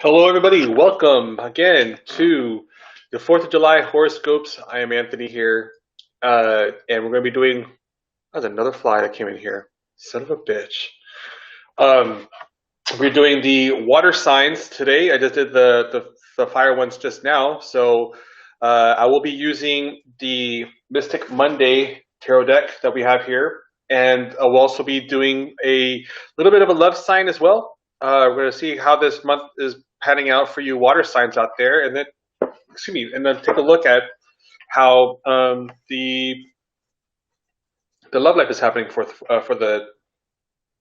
Hello, everybody. Welcome again to the 4th of July horoscopes. I am Anthony here, and we're going to be doing. There's another fly that came in here. Son of a bitch. Um, we're doing the water signs today. I just did the fire ones just now, so I will be using the Mystic Monday tarot deck that we have here, and we'll also be doing a little bit of a love sign as well. We're going to see how this month is panning out for you water signs out there, and then excuse me, and then take a look at how the love life is happening for the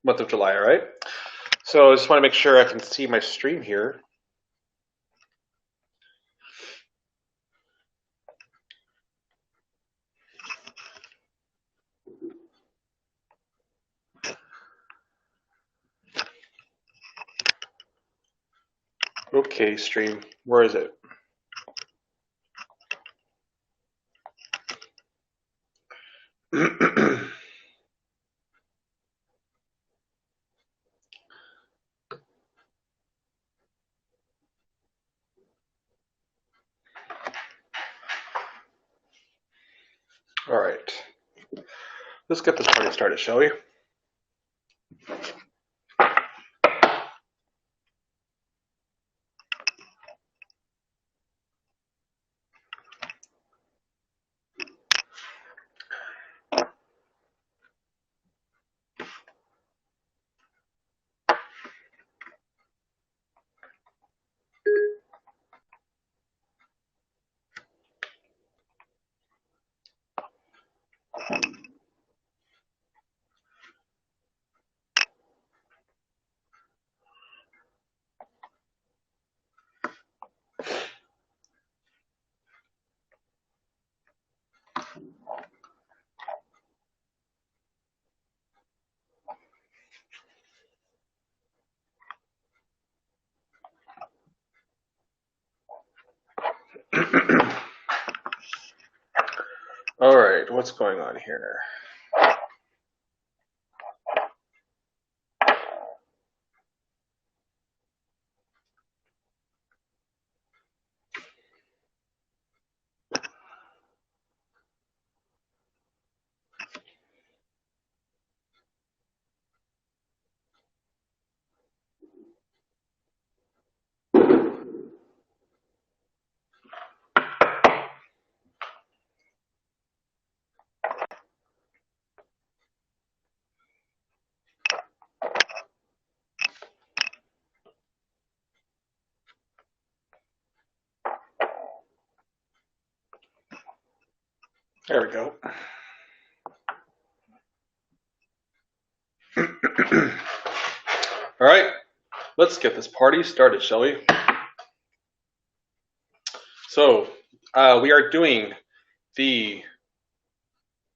month of July. All right. So I just want to make sure I can see my stream here. Okay, stream. Where is it? All right. Let's get this party started, shall we? All right. What's going on here? There we go. All right. Let's get this party started, shall we? So, we are doing the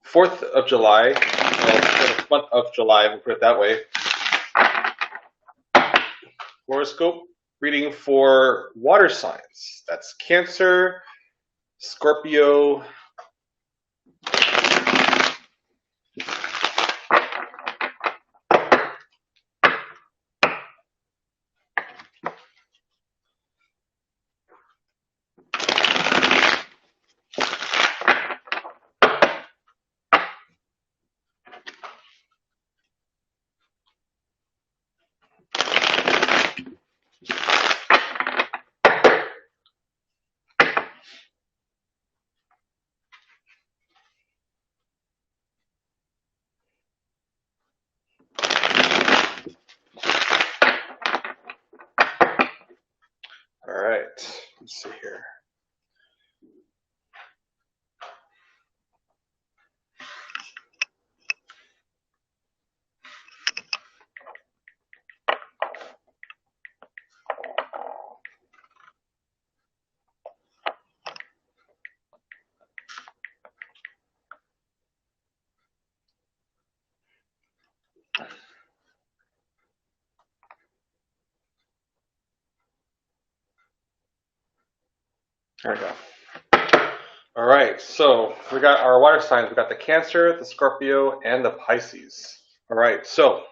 4th of July, the month of July, we'll put it that way, horoscope reading for water signs. That's Cancer, Scorpio, all right, let's see here. There we go. All right, so we got our water signs. We got the Cancer, the Scorpio, and the Pisces. All right, so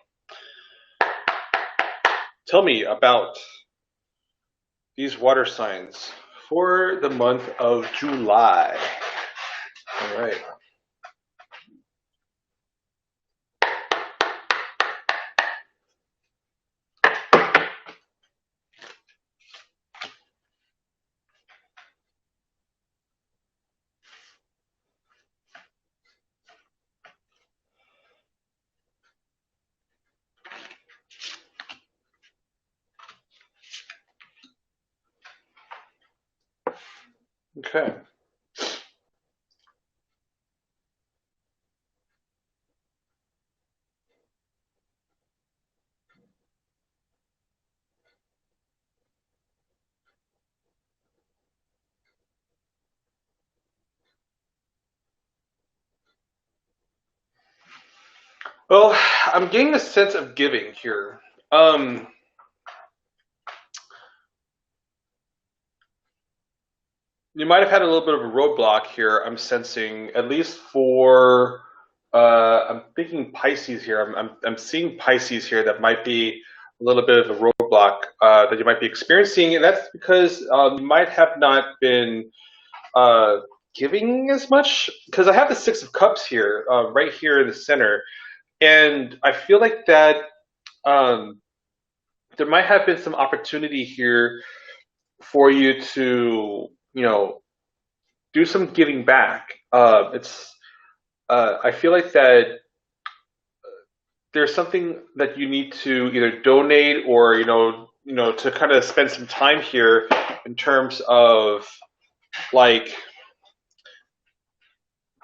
tell me about these water signs for the month of July. All right. Okay. Well, I'm getting a sense of giving here. Um, you might have had a little bit of a roadblock here. I'm sensing, at least for, I'm thinking Pisces here. I'm seeing Pisces here that might be a little bit of a roadblock that you might be experiencing, and that's because you might have not been uh, giving as much. Because I have the Six of Cups here, right here in the center, and I feel like that um, there might have been some opportunity here for you to, you know, do some giving back. It's I feel like that there's something that you need to either donate or to kind of spend some time here in terms of like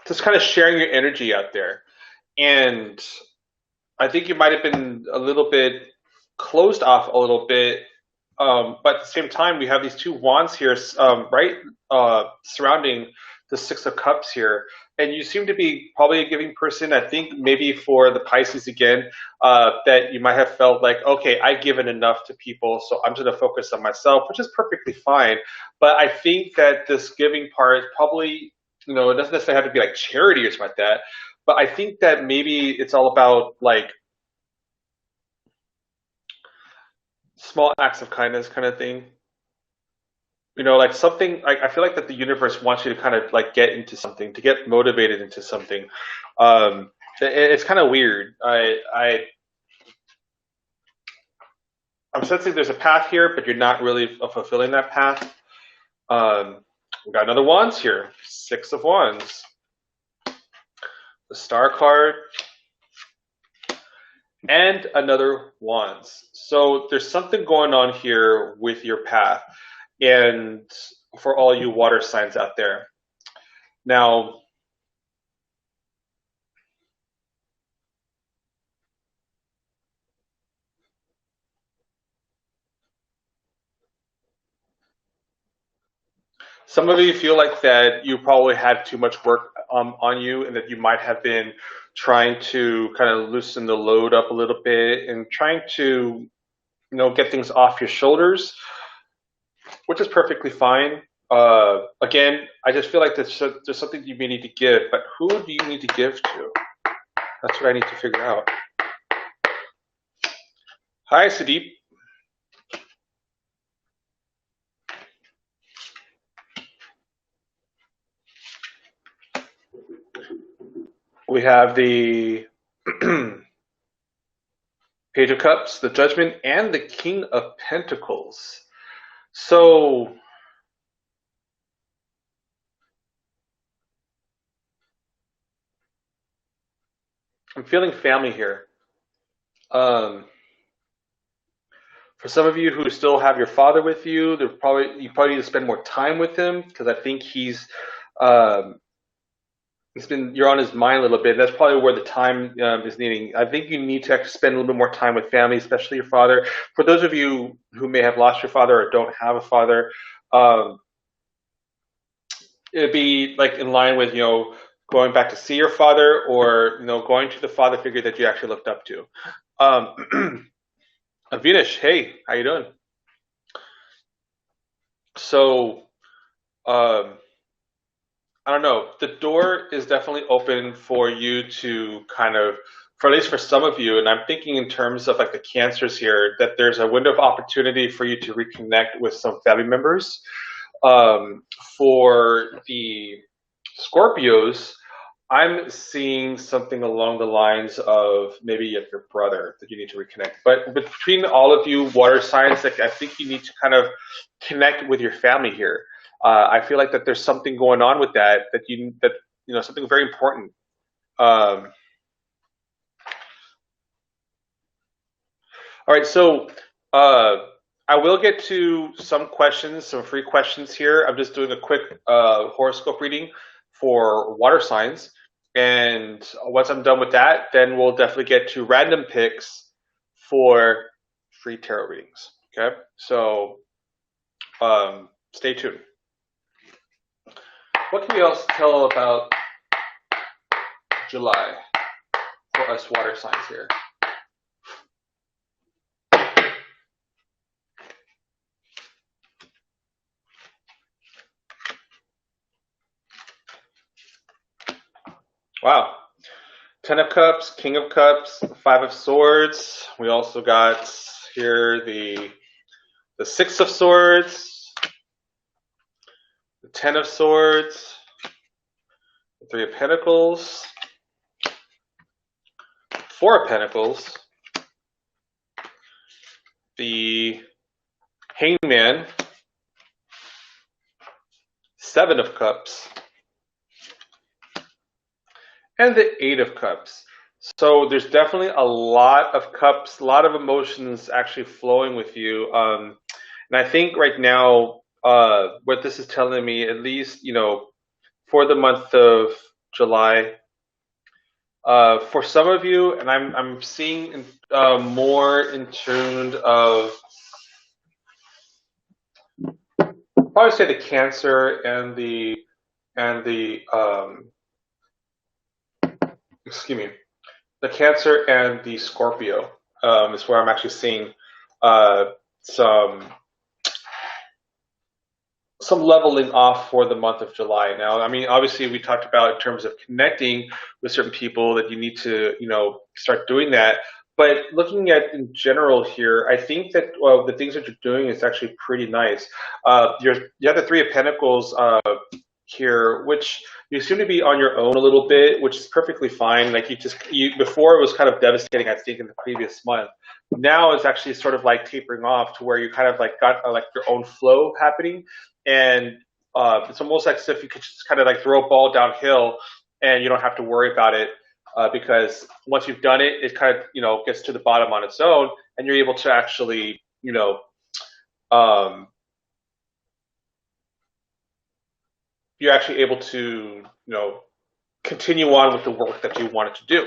just kind of sharing your energy out there. And I think you might have been a little bit closed off a little bit, but at the same time, we have these two wands here, right, surrounding the Six of Cups here. And you seem to be probably a giving person. I think maybe for the Pisces again, that you might have felt like, okay, I've given enough to people, so I'm just going to focus on myself, which is perfectly fine. But I think that this giving part probably, it doesn't necessarily have to be like charity or something like that. But I think that maybe it's all about like small acts of kindness kind of thing. Like something like I feel like that the universe wants you to kind of like get into something, to get motivated into something. It's kind of weird. I'm sensing there's a path here, but you're not really fulfilling that path. We got another wands here, Six of Wands, the Star card, and another wands. So there's something going on here with your path, and for all you water signs out there. Now, some of you feel like that you probably had too much work on you, and that you might have been trying to kind of loosen the load up a little bit and trying to, get things off your shoulders, which is perfectly fine. Again, I just feel like there's something you may need to give, but who do you need to give to? That's what I need to figure out. Hi, Sadeep. We have the Page of Cups, the Judgment, and the King of Pentacles. So I'm feeling family here. Um, for some of you who still have your father with you, you probably need to spend more time with him because I think um, you're on his mind a little bit. And that's probably where the time is needing. I think you need to actually spend a little bit more time with family, especially your father. For those of you who may have lost your father or don't have a father, um, it'd be like in line with going back to see your father, or going to the father figure that you actually looked up to. Venus, hey, how you doing? So, um, I don't know. The door is definitely open for you to kind of for at least for some of you, and I'm thinking in terms of like the cancers here, that there's a window of opportunity for you to reconnect with some family members. Um, for the Scorpios, I'm seeing something along the lines of maybe your brother that you need to reconnect. But between all of you water signs, like I think you need to kind of connect with your family here. I feel like that there's something going on with that something very important. Um, all right, so uh, I will get to some questions, some free questions here. I'm just doing a quick horoscope reading for water signs. And once I'm done with that, then we'll definitely get to random picks for free tarot readings. Okay, so stay tuned. What can we else tell about July for us water signs here? Wow. Ten of Cups, King of Cups, Five of Swords. We also got here the Six of Swords, the Ten of Swords, the Three of Pentacles, Four of Pentacles, the Hangman, Seven of Cups, and the Eight of Cups. So there's definitely a lot of cups, a lot of emotions actually flowing with you. And I think right now, what this is telling me, at least, for the month of July, for some of you, and I'm seeing more in tune of, probably say the Cancer and the excuse me, the Cancer and the Scorpio is where I'm actually seeing uh, some some leveling off for the month of July. Now, I mean, obviously, we talked about in terms of connecting with certain people that you need to, start doing that. But looking at in general here, I think that the things that you're doing is actually pretty nice. You have the Three of Pentacles here, which you seem to be on your own a little bit, which is perfectly fine. Like you before it was kind of devastating, I think, in the previous month. Now it's actually sort of like tapering off to where you kind of like got like your own flow happening, and it's almost like as if you could just kind of like throw a ball downhill, and you don't have to worry about it because once you've done it, it kind of gets to the bottom on its own, and you're able to actually um, you're actually able to continue on with the work that you wanted to do.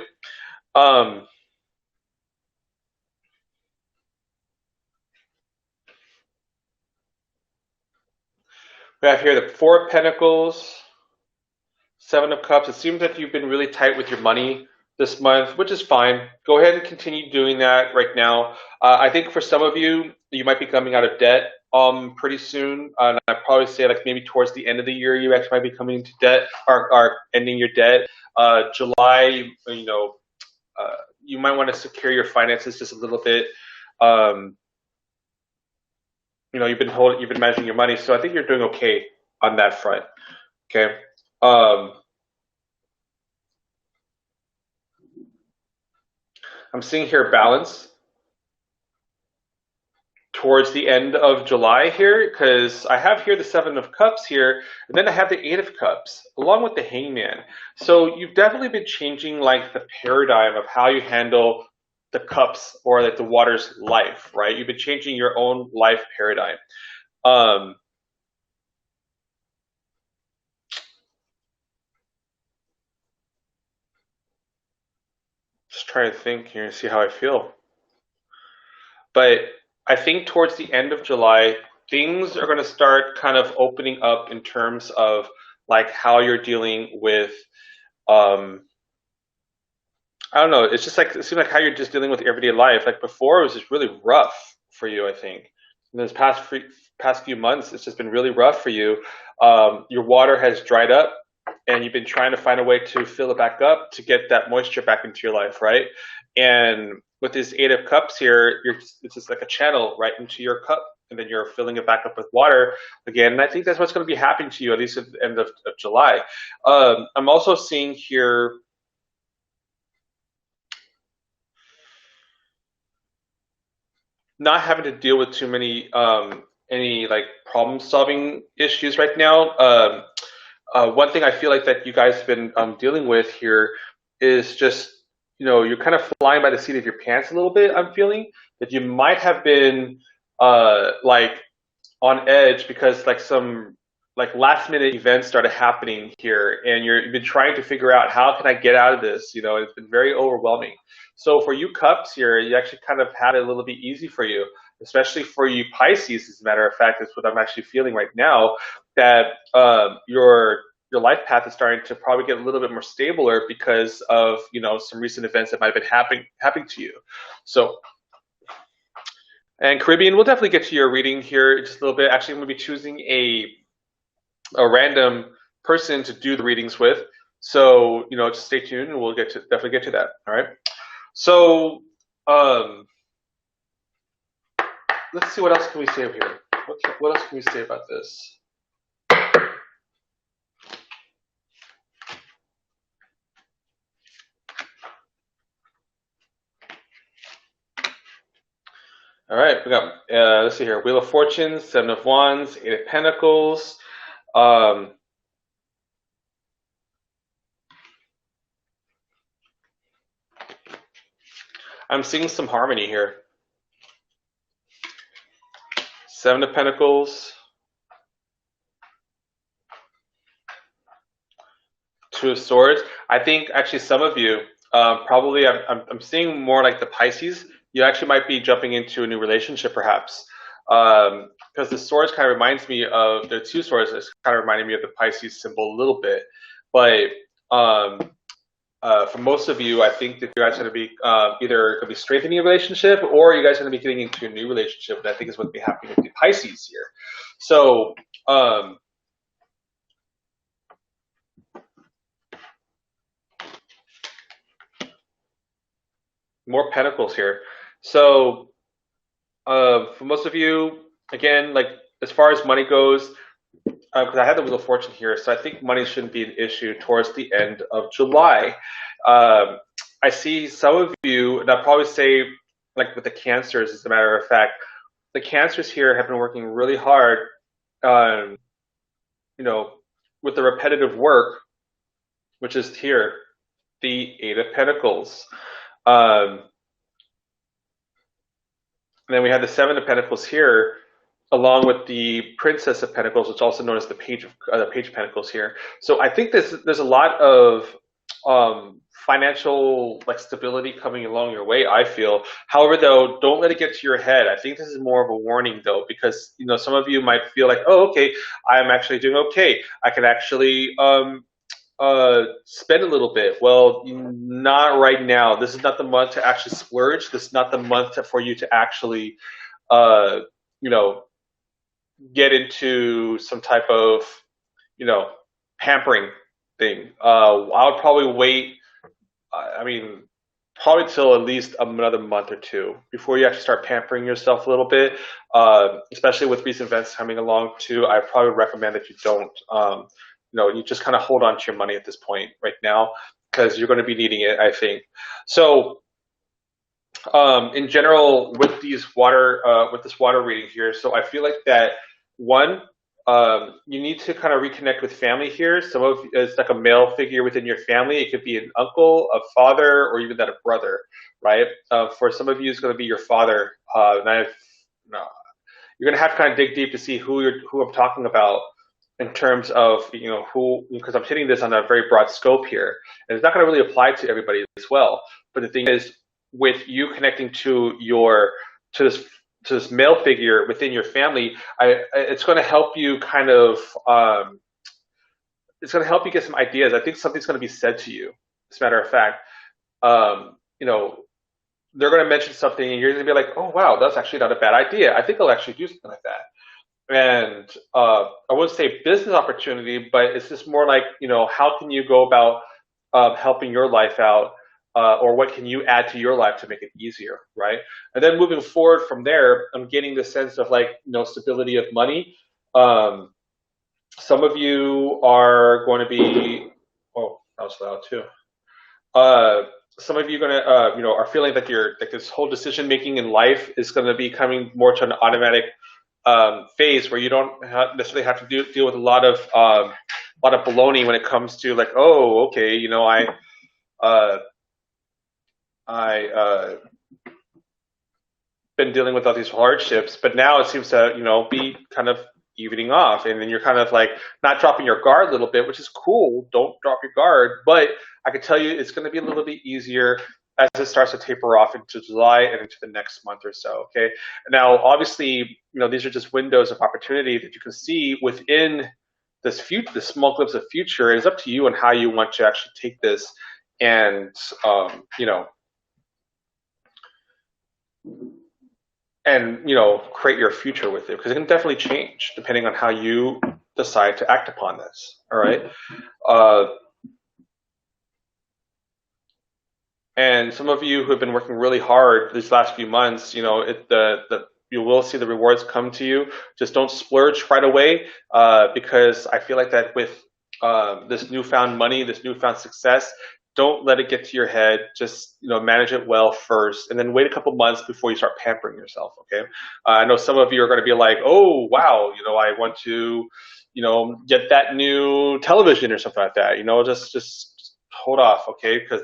We have here the Four of Pentacles, Seven of Cups. It seems like you've been really tight with your money this month, which is fine. Go ahead and continue doing that right now. I think for some of you, you might be coming out of debt pretty soon. And I'd probably say like maybe towards the end of the year, you actually might be coming into debt or ending your debt. July, you might want to secure your finances just a little bit. You've been managing your money, so I think you're doing okay on that front. Okay. I'm seeing here balance towards the end of July here, because I have here the Seven of Cups here, and then I have the Eight of Cups along with the Hangman. So you've definitely been changing like the paradigm of how you handle the cups or like the water's life, right? You've been changing your own life paradigm. Just trying to think here and see how I feel. But I think towards the end of July, things are going to start kind of opening up in terms of like how you're dealing with, I don't know. It's just like, it seems like how you're just dealing with everyday life. Like before, it was just really rough for you, I think. In this past few months, it's just been really rough for you. Your water has dried up, and you've been trying to find a way to fill it back up to get that moisture back into your life, right? And with this Eight of Cups here, it's just like a channel right into your cup, and then you're filling it back up with water again. And I think that's what's going to be happening to you at least at the end of July. I'm also seeing here not having to deal with too many any like problem solving issues right now. One thing I feel like that you guys have been dealing with here is just, you're kind of flying by the seat of your pants a little bit. I'm feeling that you might have been like on edge because like some like last minute events started happening here, and you've been trying to figure out how can I get out of this. It's been very overwhelming. So for you Cups here, you actually kind of had it a little bit easy for you, especially for you Pisces. As a matter of fact, that's what I'm actually feeling right now, that your life path is starting to probably get a little bit more stabler because of some recent events that might have been happening to you. So, and Caribbean, we'll definitely get to your reading here in just a little bit. Actually, I'm going to be choosing a random person to do the readings with. So, just stay tuned and we'll definitely get to that. All right. So, let's see, what else can we say over here? What else can we say about this? All right, we got, let's see here, Wheel of Fortune, Seven of Wands, Eight of Pentacles. I'm seeing some harmony here. Seven of Pentacles, Two of Swords. I think actually some of you, probably I'm seeing more like the Pisces. You actually might be jumping into a new relationship perhaps. Because the swords kind of reminds me of, the two swords is kind of reminding me of the Pisces symbol a little bit. But for most of you, I think that you guys are going to be either going to be strengthening a relationship, or you guys are going to be getting into a new relationship, and I think is what will be happening with the Pisces here. So, more pentacles here. So, for most of you, again, like as far as money goes, because I had the Wheel of Fortune here, so I think money shouldn't be an issue towards the end of July. I see some of you, and I'll probably say, like with the Cancers, as a matter of fact, the Cancers here have been working really hard, with the repetitive work, which is here, the Eight of Pentacles. And then we have the Seven of Pentacles here, along with the Princess of Pentacles, which is also known as the Page of Pentacles here. So I think there's a lot of financial like stability coming along your way, I feel. However, though, don't let it get to your head. I think this is more of a warning, though, because some of you might feel like, oh, okay, I'm actually doing okay. I can actually spend a little bit. Well, not right now. This is not the month to actually splurge. This is not the month for you to actually, get into some type of, pampering thing. I would probably wait. I mean, probably till at least another month or two before you actually start pampering yourself a little bit. Especially with recent events coming along too, I probably recommend that you don't. You just kind of hold on to your money at this point right now, because you're going to be needing it, I think. So, in general, with this water reading here, so I feel like that one, you need to kind of reconnect with family here. Some of it's like a male figure within your family. It could be an uncle, a father, or even that a brother, right? For some of you, it's going to be your father. No, you're going to have to kind of dig deep to see who I'm talking about in terms of who, because I'm hitting this on a very broad scope here, and it's not going to really apply to everybody as well. But the thing is, with you connecting to this male figure within your family, it's going to help you kind of, it's going to help you get some ideas. I think something's going to be said to you. As a matter of fact, they're going to mention something, and you're going to be like, oh wow, that's actually not a bad idea. I think I'll actually do something like that. and I wouldn't say business opportunity, but it's just more like, how can you go about helping your life out, or what can you add to your life to make it easier, right? And then moving forward from there, I'm getting the sense of like, stability of money. Um, some of you are going to be, oh, that was loud too. Uh, some of you are gonna, are feeling that like this whole decision making in life is going to be coming more to an automatic phase where you don't necessarily have to deal with a lot of baloney when it comes to like, oh, okay, uh, I been dealing with all these hardships, but now it seems to, be kind of evening off, and then you're kind of like not dropping your guard a little bit, which is cool. Don't drop your guard, but I can tell you it's going to be a little bit easier as it starts to taper off into July and into the next month or so. Okay. Now, obviously, these are just windows of opportunity that you can see within this small glimpse of future. It's up to you on how you want to actually take this and, um, you know, create your future with it, because it can definitely change depending on how you decide to act upon this. All right. Uh, and some of you who have been working really hard these last few months, you will see the rewards come to you. Just don't splurge right away, because I feel like that with this newfound money, this newfound success, don't let it get to your head. Just manage it well first, and then wait a couple months before you start pampering yourself. Okay. I know some of you are going to be like, oh wow, I want to, get that new television or something like that. Just hold off, okay? Because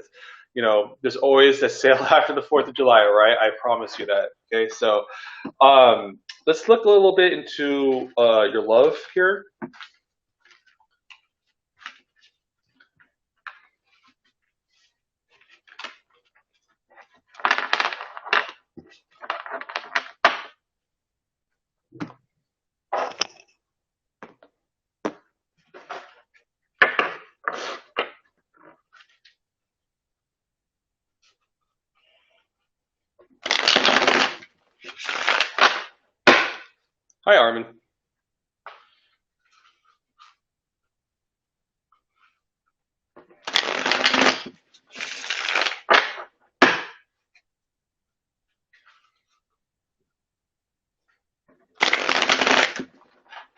there's always a sale after the 4th of July, all right? I promise you that. Okay, so let's look a little bit into your love here. Hi, Armin.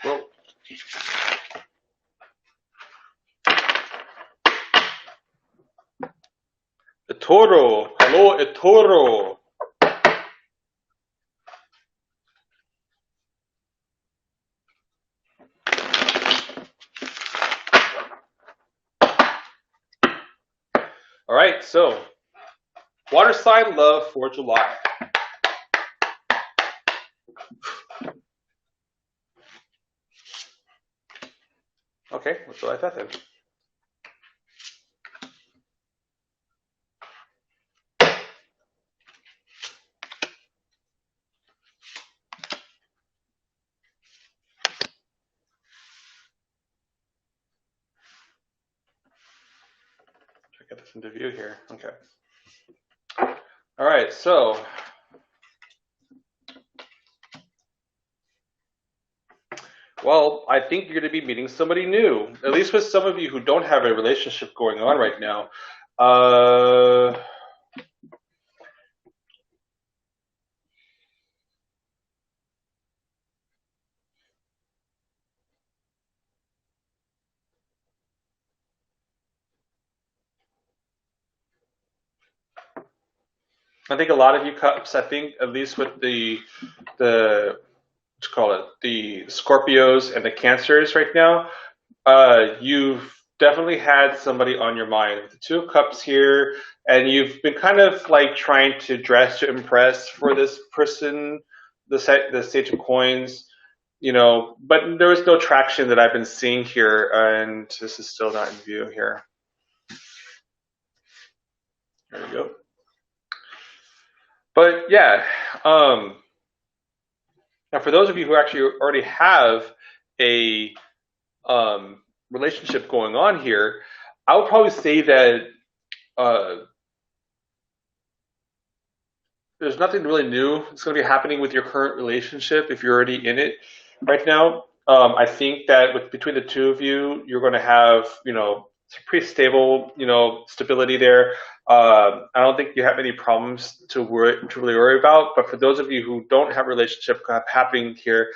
Well, Etoro. Hello, Etoro. All right, so water sign love for July. Okay, let's go like that then. Get this into view here. Okay. All right, so well, I think you're going to be meeting somebody new, at least with some of you who don't have a relationship going on right now. I think a lot of you cups, I think at least with the what you call it, the Scorpios and the Cancers right now, you've definitely had somebody on your mind with the Two of Cups here, and you've been kind of like trying to dress to impress for this person, the Sage of Coins, but there was no traction that I've been seeing here, and this is still not in view here. There we go. But yeah, now for those of you who actually already have a relationship going on here, I would probably say that uh, there's nothing really new that's going to be happening with your current relationship if you're already in it. right now. I think that between the two of you, you're going to have, some pretty stable, stability there. I don't think you have any problems to really worry about. But for those of you who don't have a relationship happening here,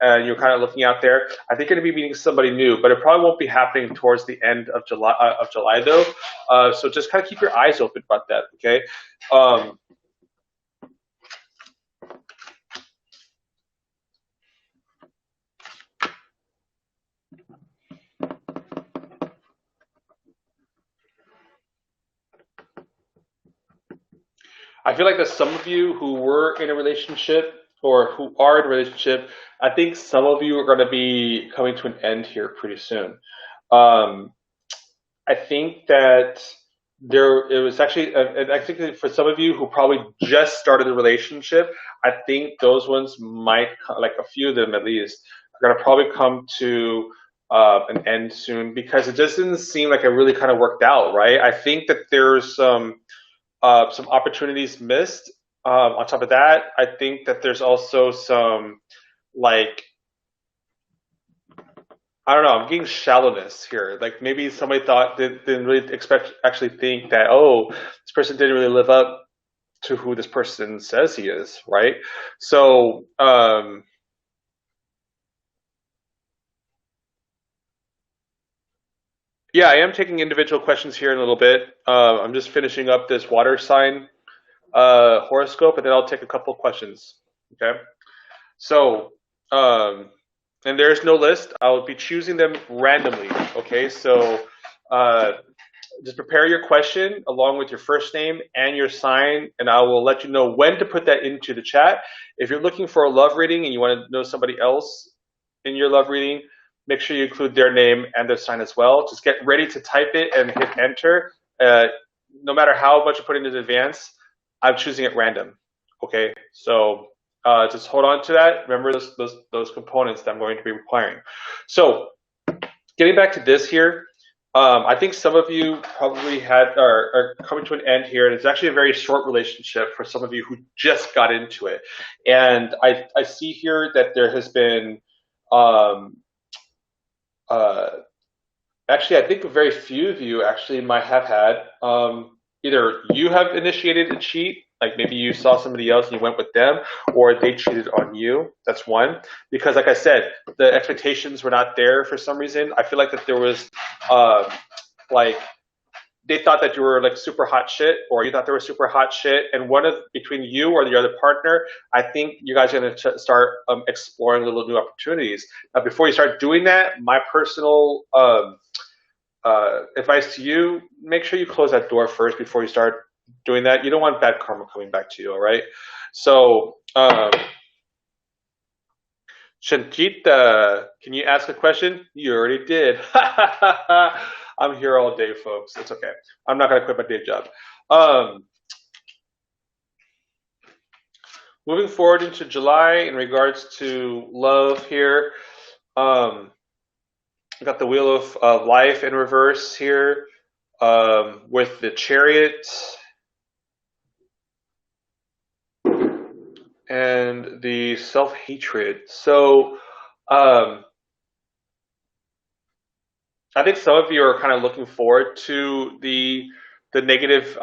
and you're kind of looking out there, I think you're going to be meeting somebody new, but it probably won't be happening towards the end of July though. So just kind of keep your eyes open about that. Okay. Um, I feel like that some of you who were in a relationship or who are in a relationship, I think some of you are going to be coming to an end here pretty soon. Um, I think that it was actually, and I think that for some of you who probably just started a relationship, I think those ones might, like a few of them at least, are going to probably come to an end soon because it just didn't seem like it really kind of worked out, right? I think that there's some opportunities missed. On top of that, I think that there's also some like I don't know. I'm getting shallowness here. Like maybe somebody didn't really actually think that this person didn't really live up to who this person says he is, right? So yeah, I am taking individual questions here in a little bit. I'm just finishing up this water sign horoscope, and then I'll take a couple questions. Okay. So, um, and there's no list. I'll be choosing them randomly. Okay, so uh, just prepare your question along with your first name and your sign, and I will let you know when to put that into the chat. If you're looking for a love reading and you want to know somebody else in your love reading, make sure you include their name and their sign as well. Just get ready to type it and hit enter. Uh, no matter how much you put in advance, I'm choosing at random. Okay, so just hold on to that. Remember those components that I'm going to be requiring. So getting back to this here, I think some of you probably are coming to an end here, and it's actually a very short relationship for some of you who just got into it. And I see here that there has been um, uh, actually, I think very few of you actually might have had either you have initiated a cheat, like maybe you saw somebody else and you went with them, or they cheated on you. That's one. Because, like I said, the expectations were not there for some reason. I feel like that there was uh, like they thought that you were like super hot shit, or you thought they were super hot shit, and one of between you or the other partner, I think you guys are going to start exploring little new opportunities. Now, before you start doing that, my personal advice to you: make sure you close that door first before you start doing that. You don't want bad karma coming back to you. All right. So, Shanjita, can you ask a question? You already did. I'm here all day, folks. It's okay. I'm not going to quit my day job. Um, moving forward into July in regards to love here, I got the Wheel of Life in reverse here with the Chariot and the Self-Hatred. So um, I think some of you are kind of looking forward to the negative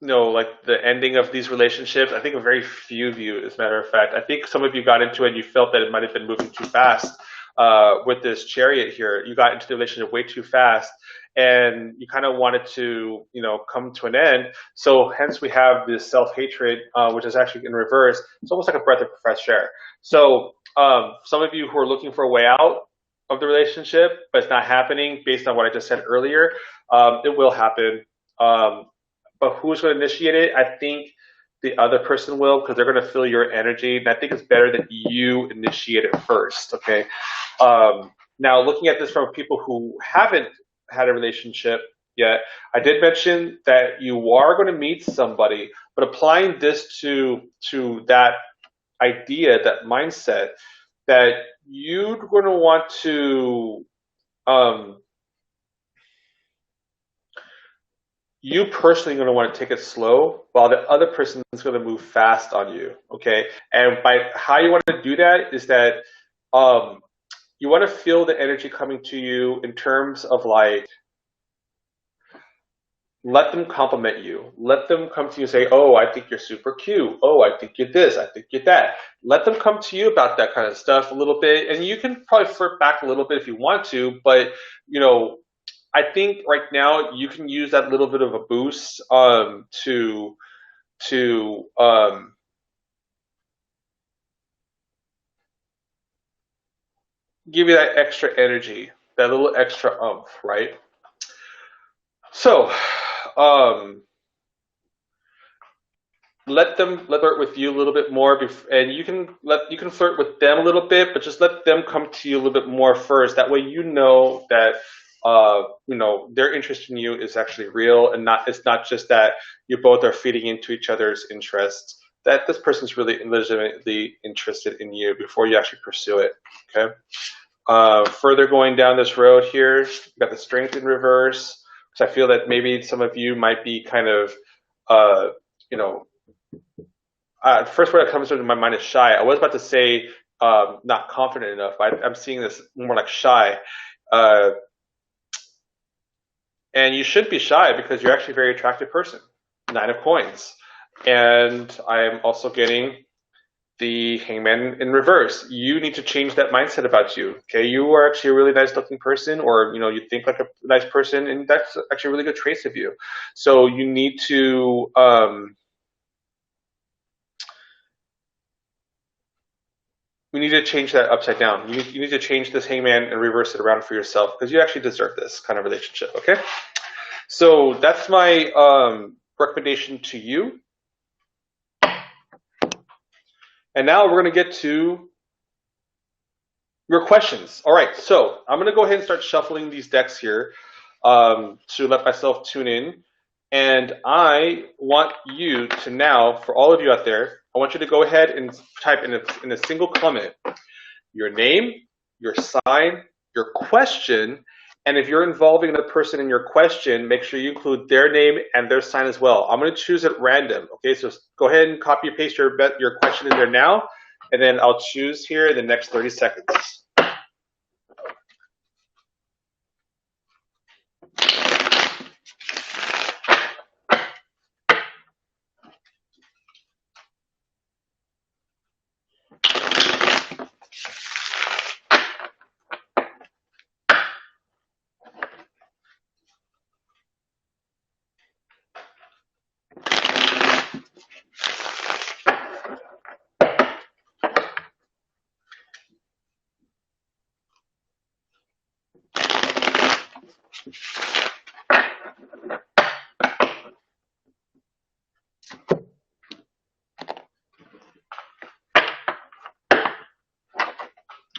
like the ending of these relationships. I think a very few of you, as a matter of fact, I think some of you got into it and you felt that it might have been moving too fast with this chariot here. You got into the relationship way too fast and you kind of wanted to, come to an end. So hence we have this self-hatred, which is actually in reverse. It's almost like a breath of fresh air. So some of you who are looking for a way out of the relationship, but it's not happening based on what I just said earlier, it will happen. Um, but who's going to initiate it? I think the other person will because they're going to feel your energy. And I think it's better that you initiate it first. Okay. Now, looking at this from people who haven't had a relationship yet, I did mention that you are going to meet somebody, but applying this to that idea, that mindset, that you're going to want to um, you personally going to want to take it slow while the other person is going to move fast on you. Okay. And by how you want to do that is that um, you want to feel the energy coming to you in terms of like, let them compliment you. Let them come to you and say, oh, I think you're super cute. Oh, I think you're this. I think you're that. Let them come to you about that kind of stuff a little bit. And you can probably flirt back a little bit if you want to. But, you know, I think right now you can use that little bit of a boost to give you that extra energy, that little extra umph, right? So, um, let them flirt with you a little bit more, and you can flirt with them a little bit, but just let them come to you a little bit more first. That way, you know that their interest in you is actually real, and not it's not just that you both are feeding into each other's interests. That this person's really legitimately interested in you before you actually pursue it. Okay. Further going down this road here, you got the strength in reverse. So I feel that maybe some of you might be kind of, you know, the first word that comes into my mind is shy. I was about to say not confident enough. I'm seeing this more like shy. Uh, and you should be shy because you're actually a very attractive person. Nine of coins. And I'm also getting the hangman in reverse. You need to change that mindset about you. Okay, you are actually a really nice looking person, or you think like a nice person, and that's actually really good traits of you. So you need to we need to change that upside down. You need to change this hangman and reverse it around for yourself because you actually deserve this kind of relationship. Okay, so that's my recommendation to you. And now we're going to get to your questions. All right, so I'm going to go ahead and start shuffling these decks here to let myself tune in. And I want you to now, for all of you out there, I want you to go ahead and type in a single comment your name, your sign, your question, and if you're involving the person in your question, make sure you include their name and their sign as well. I'm going to choose at random. Okay, so go ahead and copy and paste your question in there now, and then I'll choose here in the next 30 seconds.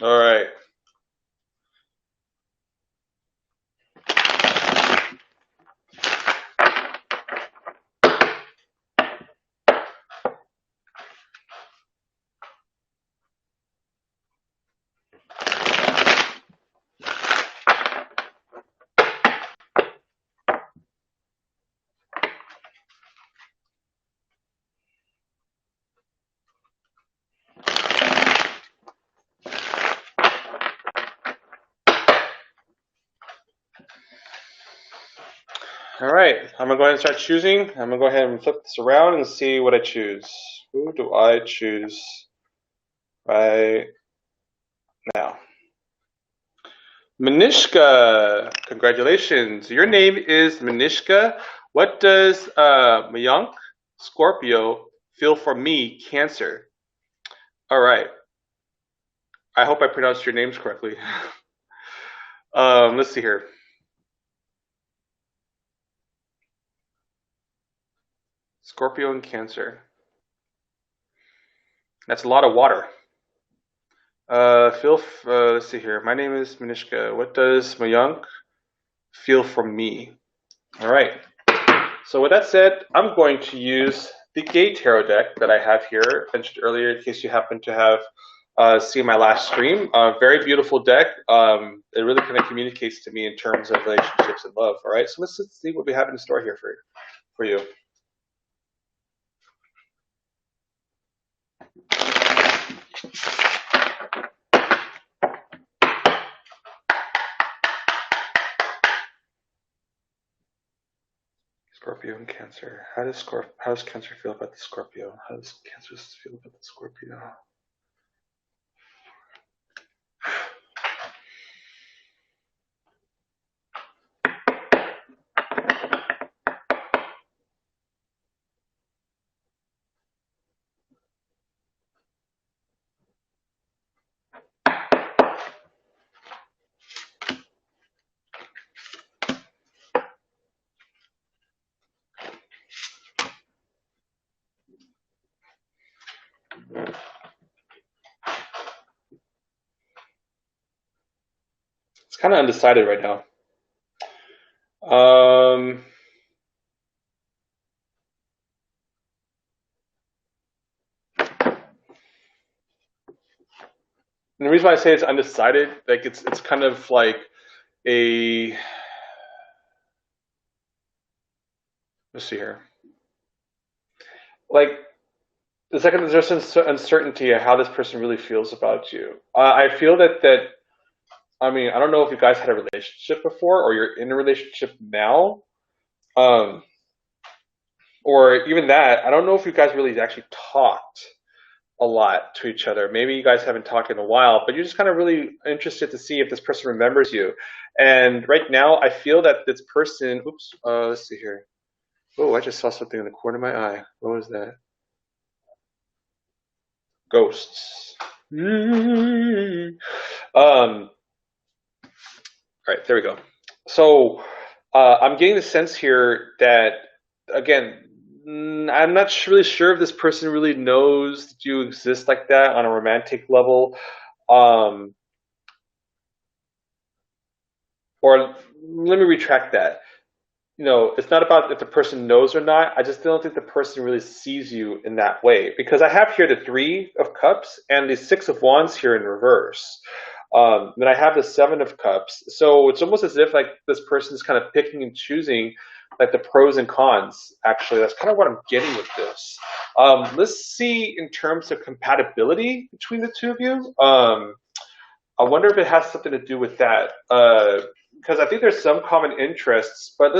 All right. All right, I'm gonna go ahead and start choosing. I'm gonna go ahead and flip this around and see what I choose. Who do I choose right now? Manishka, congratulations. Your name is Manishka. What does Mayank, Scorpio, feel for me, Cancer? All right. I hope I pronounced your names correctly. Let's see here. Scorpio and Cancer. That's a lot of water. Let's see here. My name is Manishka. What does Mayank feel from me? All right. So with that said, I'm going to use the Gay Tarot deck that I have here, mentioned earlier, in case you happen to have seeing my last stream. Very beautiful deck. It really kind of communicates to me in terms of relationships and love. All right, so let's see what we have in store here for you. Scorpio and Cancer. How does Cancer feel about the Scorpio? How does Cancer feel about the Scorpio? It's kind of undecided right now. And the reason why I say it's undecided, like it's kind of like a, let's see here, like the second there's uncertainty of how this person really feels about you. I feel that I mean, I don't know if you guys had a relationship before or you're in a relationship now, um, or even that. I don't know if you guys really actually talked a lot to each other. Maybe you guys haven't talked in a while, but you're just kind of really interested to see if this person remembers you. And right now, I feel that this person. Oops. Let's see here. Oh, I just saw something in the corner of my eye. What was that? Ghosts. All right, there we go. So I'm getting the sense here that, again, I'm not really sure if this person really knows that you exist like that on a romantic level. Um, or let me retract that. It's not about if the person knows or not. I just don't think the person really sees you in that way because I have here the Three of Cups and the Six of Wands here in reverse. Then I have the Seven of Cups. So it's almost as if like this person is kind of picking and choosing like the pros and cons. Actually, that's kind of what I'm getting with this. Let's see in terms of compatibility between the two of you. I wonder if it has something to do with that. Because I think there's some common interests, but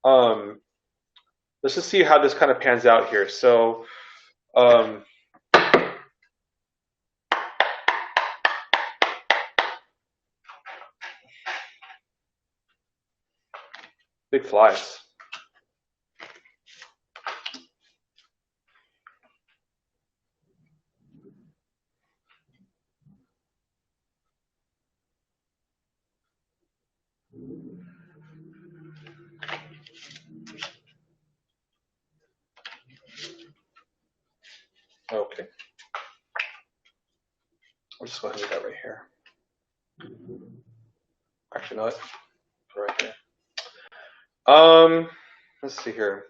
um, let's just see how this kind of pans out here. So, um, big flies. Okay, I'll just go ahead and do that right here. Actually, no, right there. Let's see here.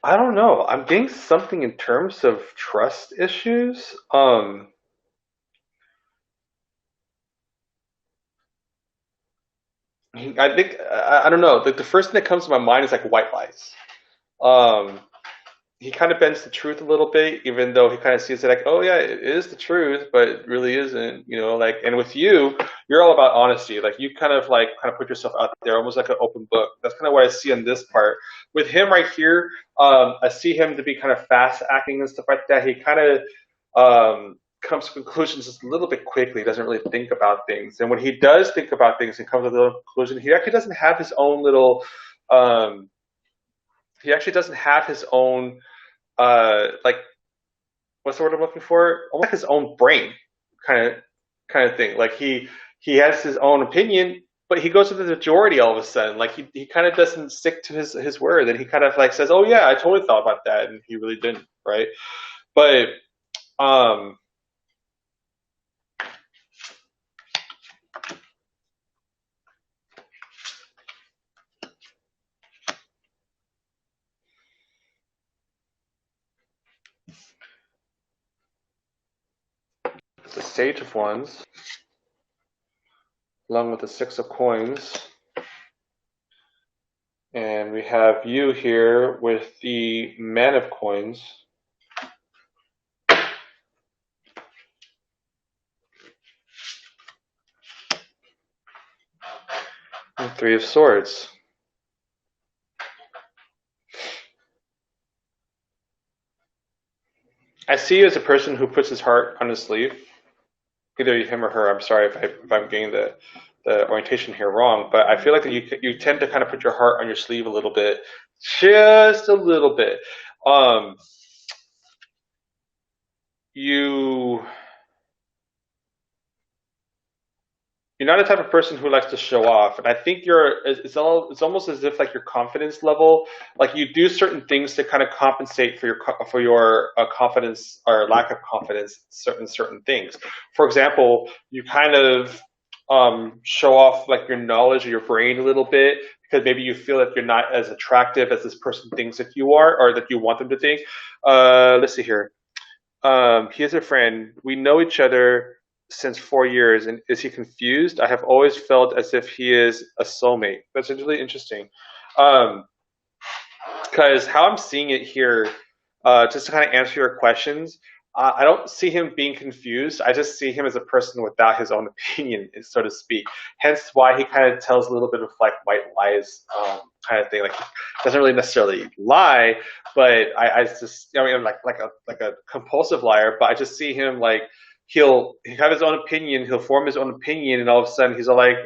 I don't know. I'm getting something in terms of trust issues. I think I don't know. The first thing that comes to my mind is like white lies. Um, he kind of bends the truth a little bit, even though he kind of sees it like, oh yeah, it is the truth, but it really isn't, like, and with you, you're all about honesty. Like you kind of put yourself out there, almost like an open book. That's kind of what I see on this part. With him right here, I see him to be kind of fast acting and stuff like that. He kind of comes to conclusions just a little bit quickly. He doesn't really think about things. And when he does think about things and comes to a little conclusion, he actually doesn't have his own little, um, he actually doesn't have his own like what's the word I'm looking for? Almost like his own brain kind of thing. Like he has his own opinion, but he goes with the majority all of a sudden. Like he kind of doesn't stick to his word, and he kind of like says, "Oh yeah, I totally thought about that," and he really didn't, right? But um, the Sage of Wands, along with the Six of Coins, and we have you here with the Man of Coins. And Three of Swords. I see you as a person who puts his heart on his sleeve. Either him or her. I'm sorry if I'm getting the orientation here wrong, but I feel like that you tend to kind of put your heart on your sleeve a little bit, just a little bit. Um, you you're not the type of person who likes to show off, and I think it's almost as if like your confidence level, like you do certain things to kind of compensate for your confidence or lack of confidence in certain things. For example, you kind of show off like your knowledge of your brain a little bit because maybe you feel that you're not as attractive as this person thinks that you are or that you want them to think. Let's see here. He is a friend. We know each other since 4 years. And is he confused? I have always felt as if he is a soulmate. That's really interesting. Um, because how I'm seeing it here, just to kind of answer your questions, I don't see him being confused. I just see him as a person without his own opinion, so to speak. Hence why he kind of tells a little bit of like white lies kind of thing. Like he doesn't really necessarily lie, but I just I mean like a compulsive liar. But I just see him like he'll have his own opinion. He'll form his own opinion, and all of a sudden he's all like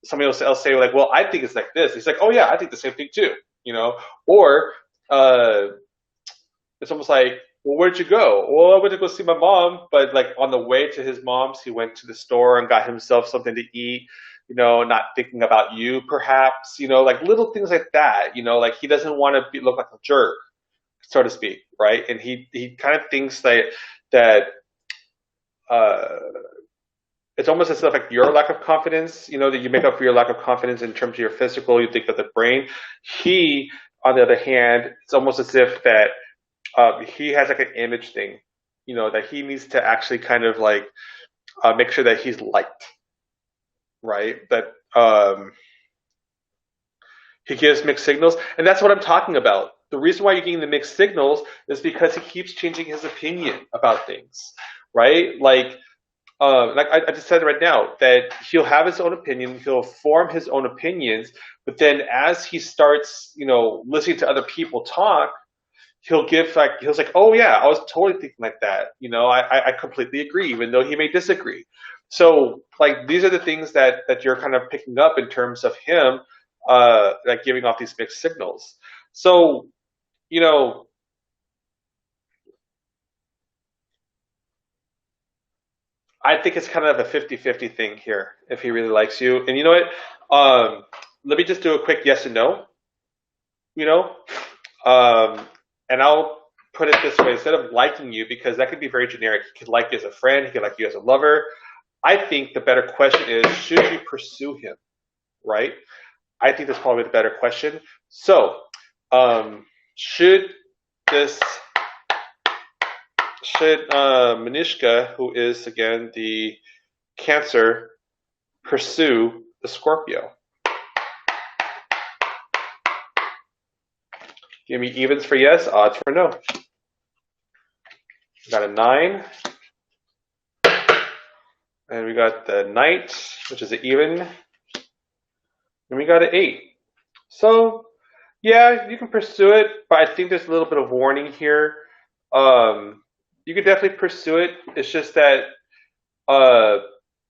somebody else say like, well, I think it's like this. He's like, oh yeah, I think the same thing too. You know, or uh, it's almost like, well, where'd you go? Well, I went to go see my mom, but like on the way to his mom's, he went to the store and got himself something to eat. You know, not thinking about you, perhaps. You know, like little things like that. You know, like he doesn't want to look like a jerk, so to speak, right? And he kind of thinks that uh, it's almost as if like your lack of confidence, you know, that you make up for your lack of confidence in terms of your physical, you think that the brain. He, on the other hand, it's almost as if that he has like an image thing, you know, that he needs to actually kind of like make sure that he's liked, right? That he gives mixed signals, and that's what I'm talking about. The reason why you're getting the mixed signals is because he keeps changing his opinion about things, right? Like I just said right now, that he'll have his own opinion, he'll form his own opinions, but then as he starts, you know, listening to other people talk, he'll like, oh yeah, I was totally thinking like that. You know, I completely agree, even though he may disagree. So like these are the things that you're kind of picking up in terms of him, like giving off these mixed signals. So you know, I think it's kind of a 50-50 thing here if he really likes you. And you know what? Let me just do a quick yes and no, you know? Um, and I'll put it this way, instead of liking you, because that could be very generic. He could like you as a friend, he could like you as a lover. I think the better question is, should you pursue him, right? I think that's probably the better question. So, should this should Manishka, who is again the Cancer, pursue the Scorpio? Give me evens for yes, odds for no. We got a 9, and we got the Knight, which is an even, and we got an 8. So, yeah, you can pursue it, but I think there's a little bit of warning here. You can definitely pursue it. It's just that uh,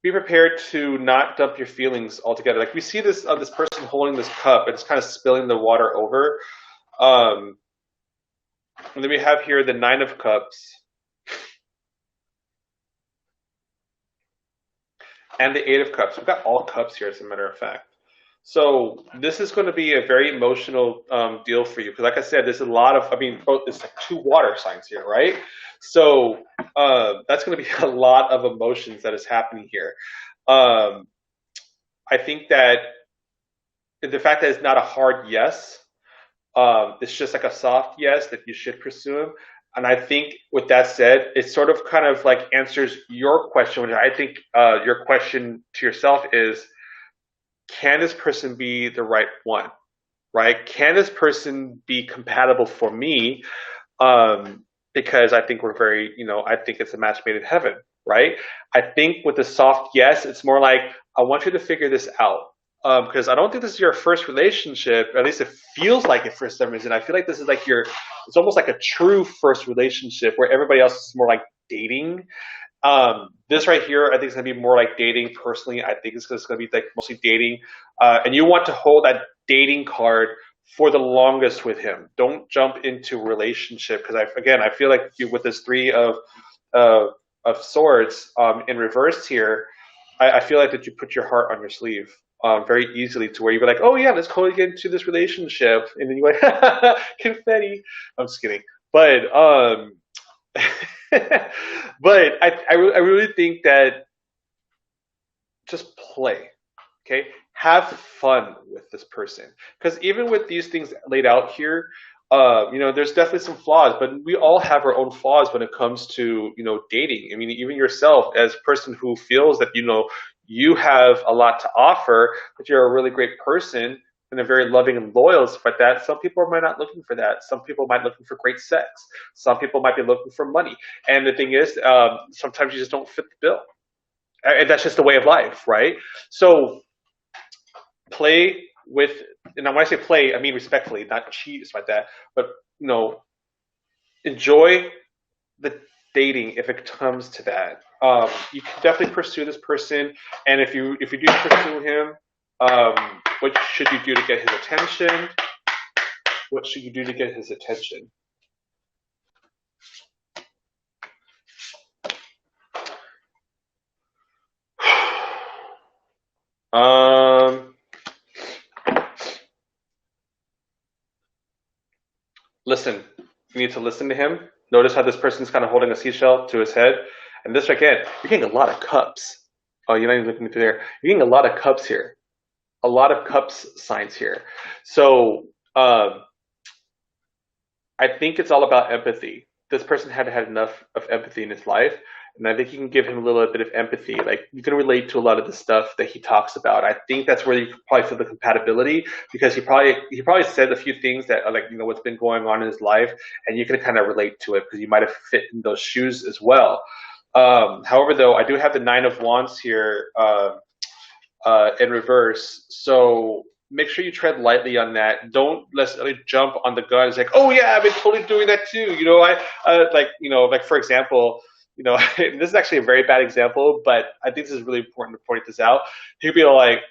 be prepared to not dump your feelings altogether. Like we see this person holding this cup and it's kind of spilling the water over. Um, and then we have here the 9 of Cups. and the Eight of Cups. We've got all cups here, as a matter of fact. So this is going to be a very emotional deal for you because, like I said, there's a lot of. I mean, it's like two water signs here, right? So that's going to be a lot of emotions that is happening here. Um, I think that the fact that it's not a hard yes, it's just like a soft yes that you should pursue him. And I think with that said, it sort of kind of like answers your question, which I think your question to yourself is, can this person be the right one? Right? Can this person be compatible for me? Because I think we're very, I think it's a match made in heaven, right? I think with the soft yes, it's more like, I want you to figure this out. Because I don't think this is your first relationship, at least it feels like it for some reason. I feel like this is like it's almost like a true first relationship where everybody else is more like dating. This right here, I think it's going to be more like dating personally. I think it's going to be like mostly dating. And you want to hold that dating card for the longest with him. Don't jump into a relationship because I feel like with this three of swords in reverse here, I feel like that you put your heart on your sleeve very easily to where you're like, oh yeah, let's totally get into this relationship, and then you went confetti. I'm just kidding, but but I really think that just play, okay? Have fun with this person. Because even with these things laid out here, there's definitely some flaws, but we all have our own flaws when it comes to, dating. I mean, even yourself as a person who feels that, you have a lot to offer, that you're a really great person and a very loving and loyal, stuff like that. Some people might not looking for that. Some people might be looking for great sex. Some people might be looking for money. And the thing is, sometimes you just don't fit the bill. And that's just the way of life, right? So play with, and when I say play, I mean respectfully, not cheat, stuff like that. But enjoy the dating if it comes to that. You can definitely pursue this person, and if you do pursue him, what should you do to get his attention? What should you do to get his attention? Listen. You need to listen to him. Notice how this person's kind of holding a seashell to his head. And this again, you're getting a lot of cups. Oh, you're not even looking through there. You're getting a lot of cups here. A lot of cups signs here. So I think it's all about empathy. This person had had enough of empathy in his life, and I think you can give him a little bit of empathy. Like you can relate to a lot of the stuff that he talks about. I think that's where you probably feel the compatibility because he probably said a few things that are like what's been going on in his life, and you can kind of relate to it because you might have fit in those shoes as well. However, though, I do have the Nine of Wands here in reverse, so make sure you tread lightly on that. Don't necessarily jump on the gun. It's like, oh yeah, I've been totally doing that too. Like for example, this is actually a very bad example, but I think this is really important to point this out. He'd be like,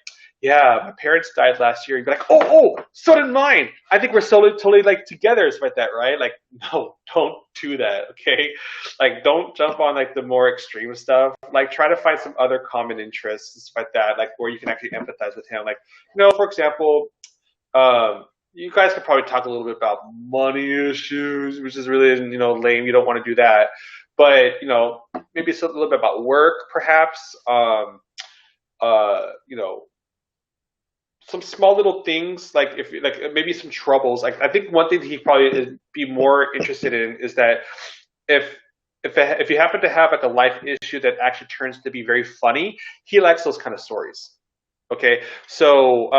yeah, my parents died last year. You'd be like, oh, so did mine. I think we're totally like together. It's like that, right? Like, no, don't do that, okay? Like, don't jump on like the more extreme stuff. Like, try to find some other common interests, like that, like where you can actually empathize with him. Like, for example, you guys could probably talk a little bit about money issues, which is really lame. You don't want to do that, but maybe it's a little bit about work, perhaps. Some small little things like if like maybe some troubles. Like I think one thing that he probably be more interested in is that if you happen to have like a life issue that actually turns to be very funny, he likes those kind of stories. Okay, so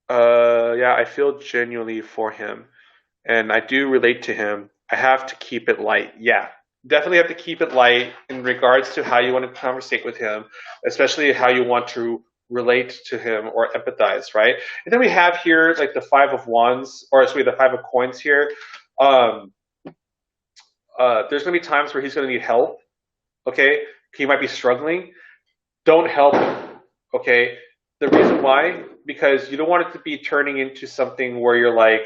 yeah, I feel genuinely for him, and I do relate to him. I have to keep it light. Yeah, definitely have to keep it light in regards to how you want to conversate with him, especially how you want to relate to him or empathize, right? And then we have here like the Five of Wands, or sorry, the Five of Coins here. There's going to be times where he's going to need help. Okay, he might be struggling. Don't help him. Okay, the reason why, because you don't want it to be turning into something where you're like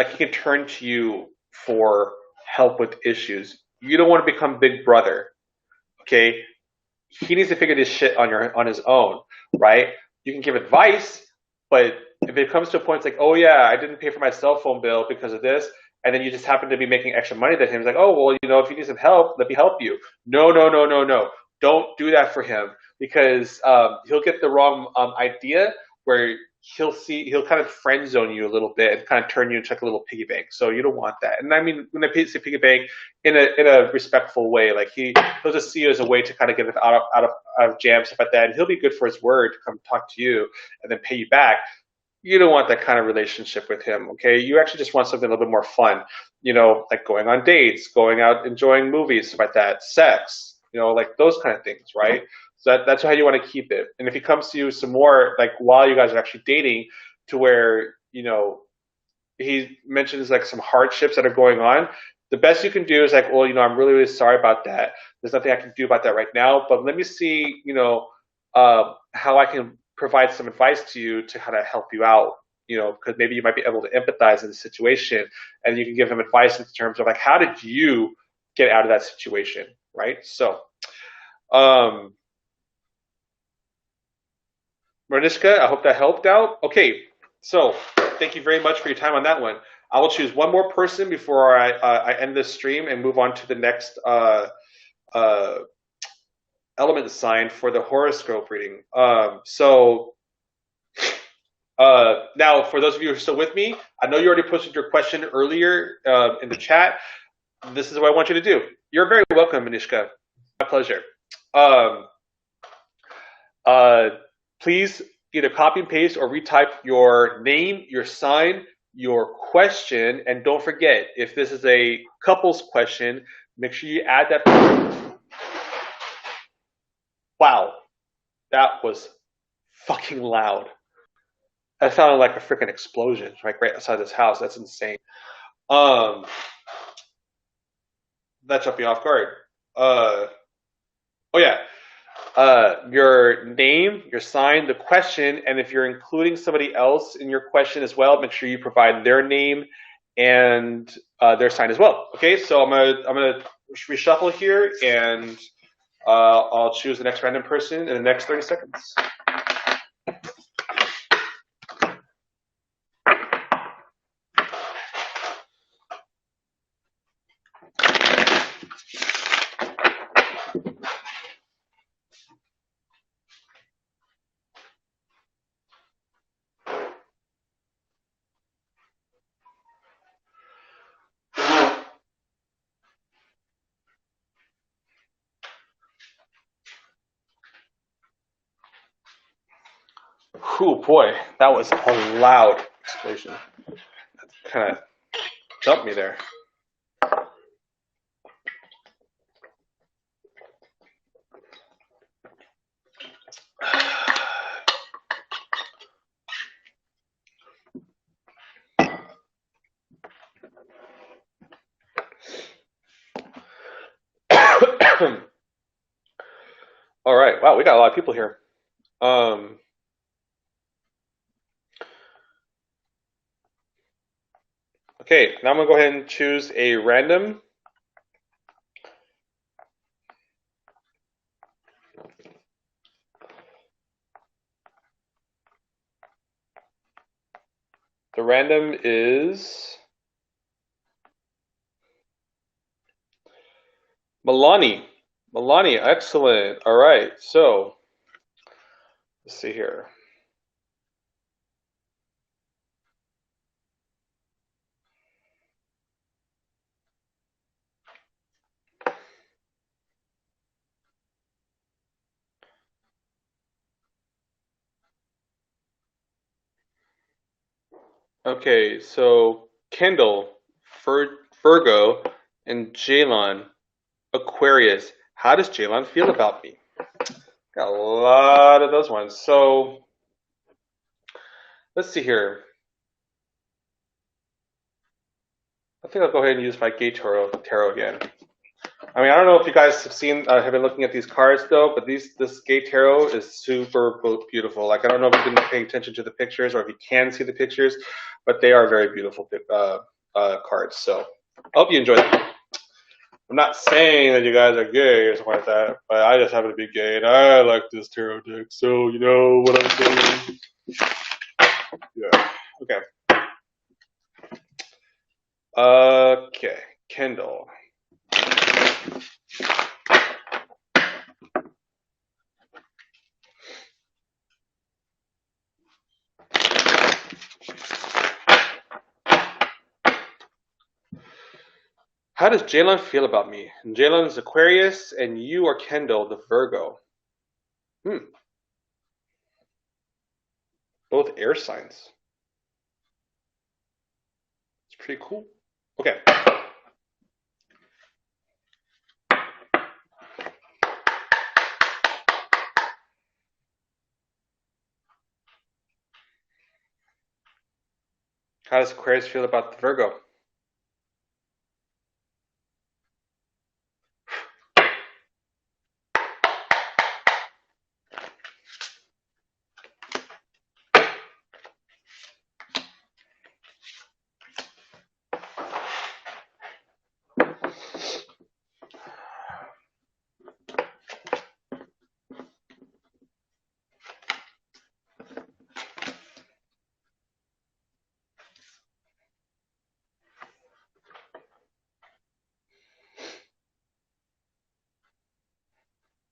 he can turn to you for help with issues. You don't want to become big brother. Okay, he needs to figure this shit on his own, right? You can give advice, but if it comes to a point, it's like, oh yeah, I didn't pay for my cell phone bill because of this, and then you just happen to be making extra money than him. It's like, oh well, if you need some help, let me help you. No, no, no, no, no. Don't do that for him because he'll get the wrong idea where he'll kind of friend zone you a little bit and kind of turn you into like a little piggy bank. So you don't want that. And I mean, when I say piggy bank, in a respectful way, like he'll just see you as a way to kind of get out of jam, stuff like that, and he'll be good for his word to come talk to you and then pay you back. You don't want that kind of relationship with him, okay? You actually just want something a little bit more fun, like going on dates, going out, enjoying movies, stuff like that, sex, like those kind of things, right? So that's how you want to keep it. And if he comes to you some more, like while you guys are actually dating, to where he mentions like some hardships that are going on, the best you can do is like, well, I'm really, really sorry about that. There's nothing I can do about that right now, but let me see, how I can provide some advice to you to kind of help you out, because maybe you might be able to empathize in the situation and you can give him advice in terms of like, how did you get out of that situation, right? So, um, Mariska, I hope that helped out. Okay, so thank you very much for your time on that one. I will choose one more person before I end this stream and move on to the next uh, element sign for the horoscope reading. Now, for those of you who are still with me, I know you already posted your question earlier in the chat. This is what I want you to do. You're very welcome, Manishka. My pleasure. Um, Please either copy and paste or retype your name, your sign, your question, and don't forget, if this is a couples question, make sure you add that. Wow, that was fucking loud. That sounded like a freaking explosion, right outside this house. That's insane. That took me off guard. Oh yeah. Your name, your sign, the question, and if you're including somebody else in your question as well, make sure you provide their name and their sign as well. Okay, so I'm gonna reshuffle here, and I'll choose the next random person in the next 30 seconds. Oh boy, that was a loud explosion. That kind of jumped me there. All right, wow, we got a lot of people here. Okay, now I'm gonna go ahead and choose a random. The random is Milani. Milani, excellent. All right, so let's see here. Okay, so Kendall, Virgo, and Jalon, Aquarius. How does Jalon feel about me? Got a lot of those ones. So let's see here. I think I'll go ahead and use my gay tarot again. I mean, I don't know if you guys have been looking at these cards though, but this gay tarot is super beautiful. Like, I don't know if you've been paying attention to the pictures or if you can see the pictures, but they are very beautiful cards. So I hope you enjoy them. I'm not saying that you guys are gay or something like that, but I just happen to be gay and I like this tarot deck. So you know what I'm saying? Yeah. Okay. Okay. Kendall. How does Jalen feel about me? Jalen's Aquarius and you are Kendall, the Virgo. Hmm. Both air signs. It's pretty cool. Okay. How does Aquarius feel about the Virgo?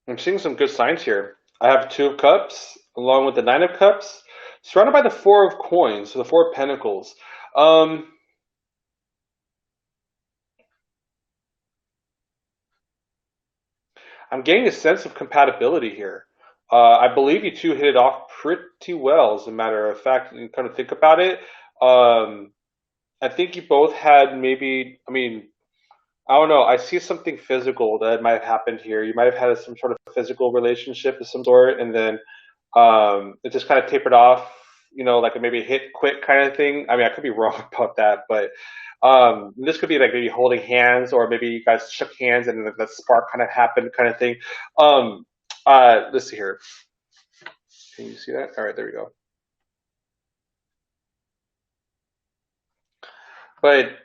I'm seeing some good signs here. I have Two of Cups along with the Nine of Cups, surrounded by the Four of Coins, so the Four of Pentacles. Um, I'm getting a sense of compatibility here. I believe you two hit it off pretty well, as a matter of fact. You kind of think about it. Um, I think you both had maybe, I mean, I don't know. I see something physical that might have happened here. You might have had some sort of physical relationship of some sort, and then it just kind of tapered off. You know, like a maybe hit quick kind of thing. I mean, I could be wrong about that, but this could be like maybe holding hands, or maybe you guys shook hands and then that spark kind of happened, kind of thing. Um, let's see here. Can you see that? All right, there we go. But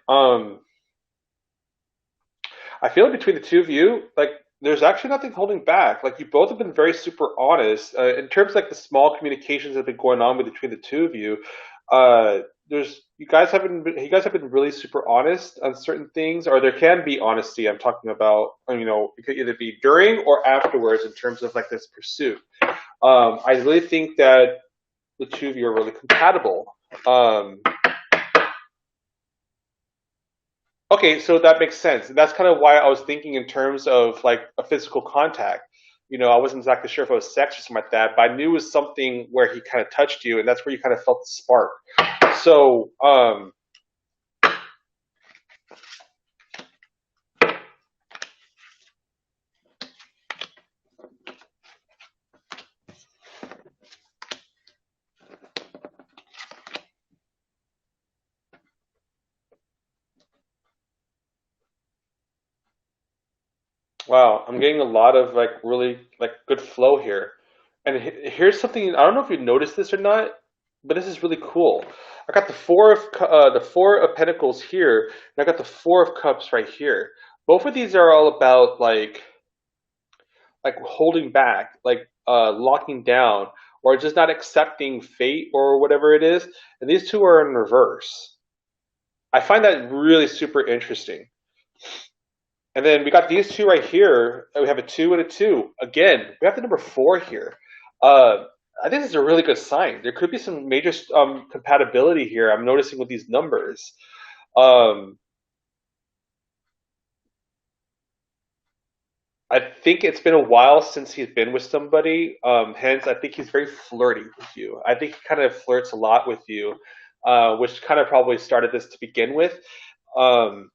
I feel like between the two of you, like there's actually nothing holding back. Like you both have been very super honest in terms of like the small communications that have been going on between the two of you. There's you guys have been really super honest on certain things, or there can be honesty. I'm talking about you know it could either be during or afterwards in terms of like this pursuit. I really think that the two of you are really compatible. Um, Okay, so that makes sense. That's kind of why I was thinking in terms of like a physical contact. You know, I wasn't exactly sure if it was sex or something like that, but I knew it was something where he kind of touched you, and that's where you kind of felt the spark. So, wow, I'm getting a lot of like really like good flow here. And here's something I don't know if you noticed this or not, but this is really cool. I got the Four of Pentacles here, and I got the Four of Cups right here. Both of these are all about like holding back, like locking down, or just not accepting fate or whatever it is. And these two are in reverse. I find that really super interesting. And then we got these two right here. We have a two and a two. Again, we have the number four here. Uh, I think this is a really good sign. There could be some major compatibility here. I'm noticing with these numbers. Um, I think it's been a while since he's been with somebody. Hence, I think he's very flirty with you. I think he kind of flirts a lot with you, which kind of probably started this to begin with. Um,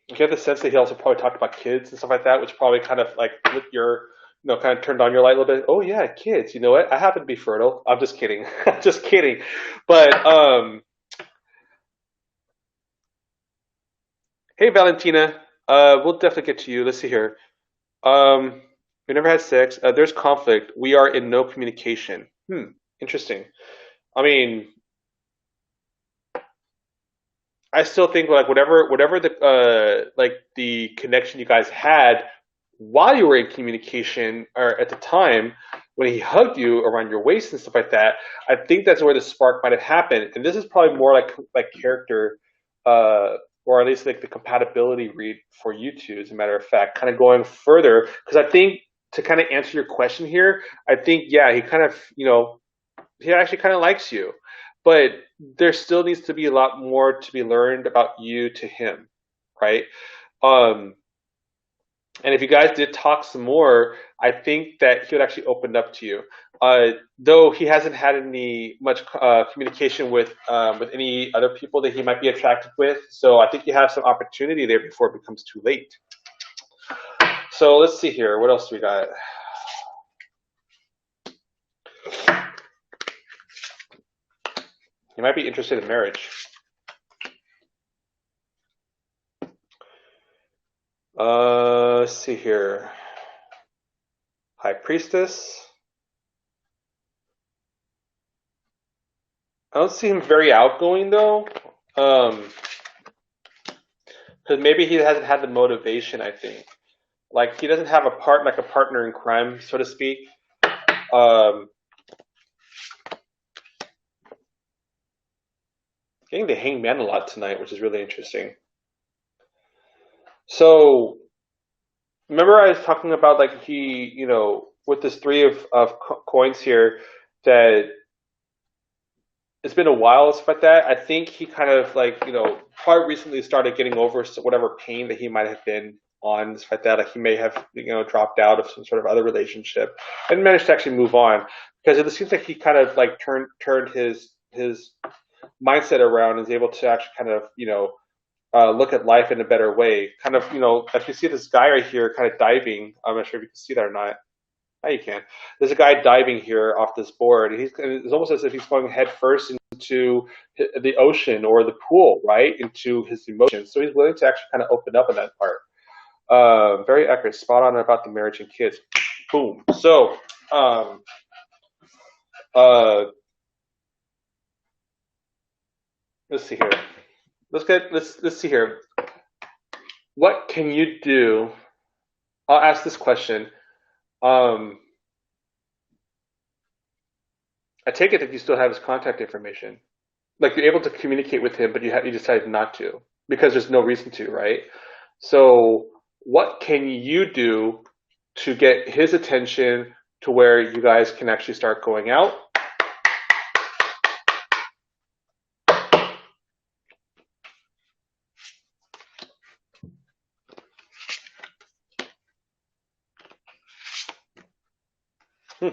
you get the sense that he also probably talked about kids and stuff like that, which probably kind of like lit your, you know, kind of turned on your light a little bit. Oh yeah, kids. You know what? I happen to be fertile. I'm just kidding. I'm just kidding. But hey, Valentina. We'll definitely get to you. Let's see here. We never had sex. There's conflict. We are in no communication. Hmm. Interesting. I mean, I still think like whatever the like the connection you guys had while you were in communication or at the time when he hugged you around your waist and stuff like that, I think that's where the spark might have happened. And this is probably more like character, uh, or at least like the compatibility read for you two, as a matter of fact, kind of going further. Because I think to kind of answer your question here, I think yeah, he kind of he actually kind of likes you, but there still needs to be a lot more to be learned about you to him, right? Um, and if you guys did talk some more, I think that he would actually open up to you. Though he hasn't had any much communication with any other people that he might be attracted with, so I think you have some opportunity there before it becomes too late. So let's see here. What else do we got? You might be interested in marriage. Let's see here. High Priestess. I don't see him very outgoing though. Um, because maybe he hasn't had the motivation. I think like he doesn't have a partner in crime, so to speak. Um, Getting the Hangman a lot tonight, which is really interesting. So remember, I was talking about like he, with this three of coins here, that it's been a while and stuff like that. I think he kind of like probably recently started getting over whatever pain that he might have been on and stuff like that. Like he may have dropped out of some sort of other relationship and managed to actually move on because it seems like he kind of like turned his mindset around and is able to actually kind of look at life in a better way. Kind of as you see this guy right here kind of diving. I'm not sure if you can see that or not. Now you can. There's a guy diving here off this board. It's almost as if he's going head first into the ocean or the pool, right? Into his emotions. So he's willing to actually kind of open up in that part. Very accurate, spot on about the marriage and kids. Boom. So, uh, let's see here. Let's see here. What can you do? I'll ask this question. Um, I take it that you still have his contact information. Like you're able to communicate with him, but you decided not to because there's no reason to, right? So what can you do to get his attention to where you guys can actually start going out? Hmm.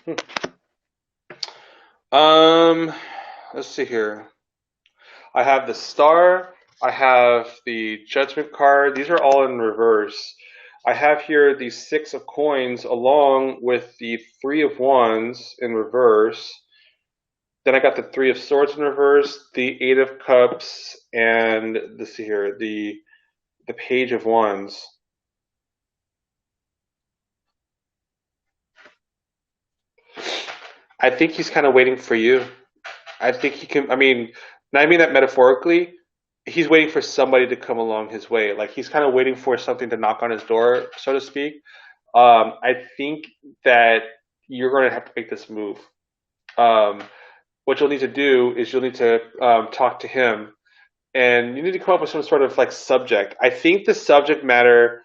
Hmm. Um, let's see here. I have the star. I have the judgment card. These are all in reverse. I have here the six of coins along with the three of wands in reverse. Then I got the three of swords in reverse, the eight of cups, and let's see here, the page of wands. I think he's kind of waiting for you. I think he can. I mean, and I mean that metaphorically. He's waiting for somebody to come along his way. Like he's kind of waiting for something to knock on his door, so to speak. I think that you're going to have to make this move. Um, what you'll need to do is you'll need to talk to him, and you need to come up with some sort of like subject. I think the subject matter.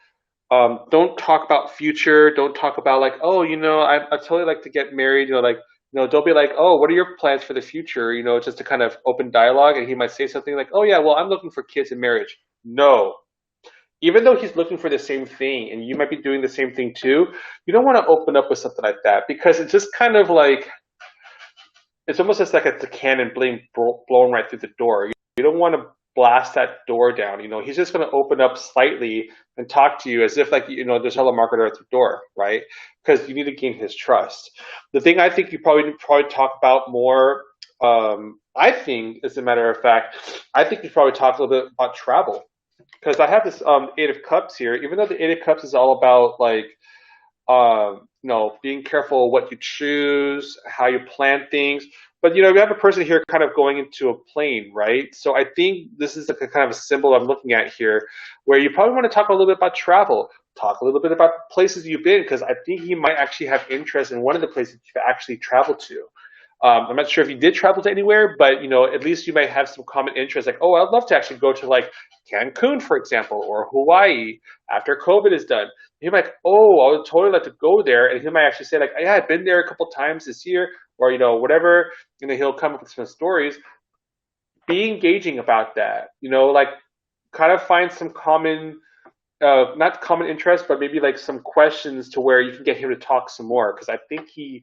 Don't talk about future. Don't talk about like, oh, I totally like to get married. Like, don't be like, oh, what are your plans for the future? Just to kind of open dialogue. And he might say something like, oh yeah, well, I'm looking for kids and marriage. No, even though he's looking for the same thing, and you might be doing the same thing too. You don't want to open up with something like that because it's just kind of like it's almost just like it's a cannon being blown right through the door. You don't want to blast that door down. He's just going to open up slightly and talk to you as if like there's a marketer at the door, right? Because you need to gain his trust. The thing I think you probably talk about more. I think, as a matter of fact, I think you probably talk a little bit about travel. because I have this Eight of Cups here. Even though the Eight of Cups is all about like being careful what you choose, how you plan things. But we have a person here kind of going into a plane, right? So I think this is like a kind of a symbol I'm looking at here, where you probably want to talk a little bit about travel, talk a little bit about the places you've been, because I think he might actually have interest in one of the places you've actually traveled to. I'm not sure if you did travel to anywhere, but at least you might have some common interests. Like, oh, I'd love to actually go to like Cancun, for example, or Hawaii after COVID is done. He might, oh, I would totally like to go there, and he might actually say like, yeah, I've been there a couple times this year, or whatever. And then he'll come up with some stories. Be engaging about that. Like kind of find some common not common interest, but maybe like some questions to where you can get him to talk some more. Because I think he,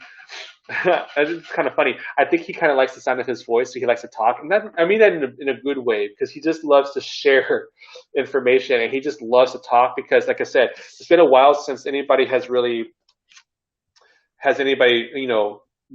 it's kind of funny. I think he kind of likes the sound of his voice, so he likes to talk, and that I mean that in a good way because he just loves to share information and he just loves to talk. Because, like I said, it's been a while since anybody has anybody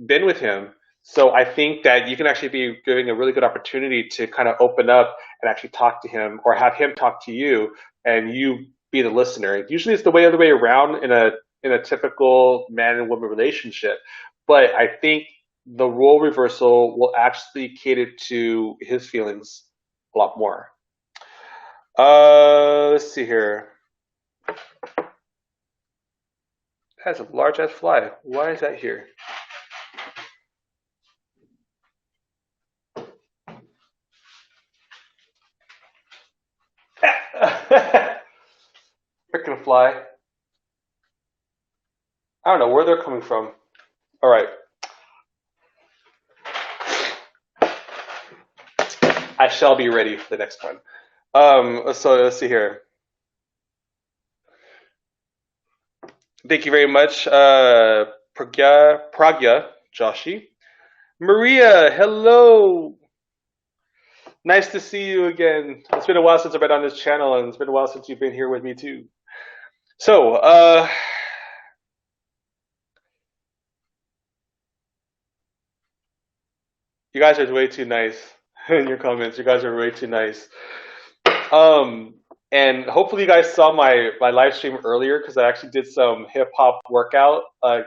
been with him. So I think that you can actually be giving a really good opportunity to kind of open up and actually talk to him or have him talk to you and you be the listener. Usually it's the other way around in a typical man and woman relationship. But I think the role reversal will actually cater to his feelings a lot more. Let's see here. That's a large ass fly. Why is that here? Freaking fly. I don't know where they're coming from. All right. I shall be ready for the next one. So let's see here. Thank you very much, Pragya, Joshi. Maria, hello. Nice to see you again. It's been a while since I've been on this channel, and it's been a while since you've been here with me too. So, you guys are way too nice in your comments. You guys are way too nice. Um, and hopefully you guys saw my live stream earlier because I actually did some hip hop workout,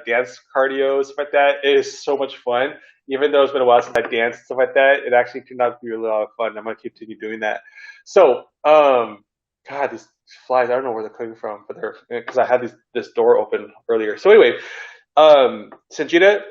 dance cardio, stuff like that. It is so much fun. Even though it's been a while since I danced and stuff like that, it actually turned out to be a lot of fun. I'm gonna continue doing that. So, God, these flies, I don't know where they're coming from, but they're because I had this door open earlier. So anyway, Sanjita,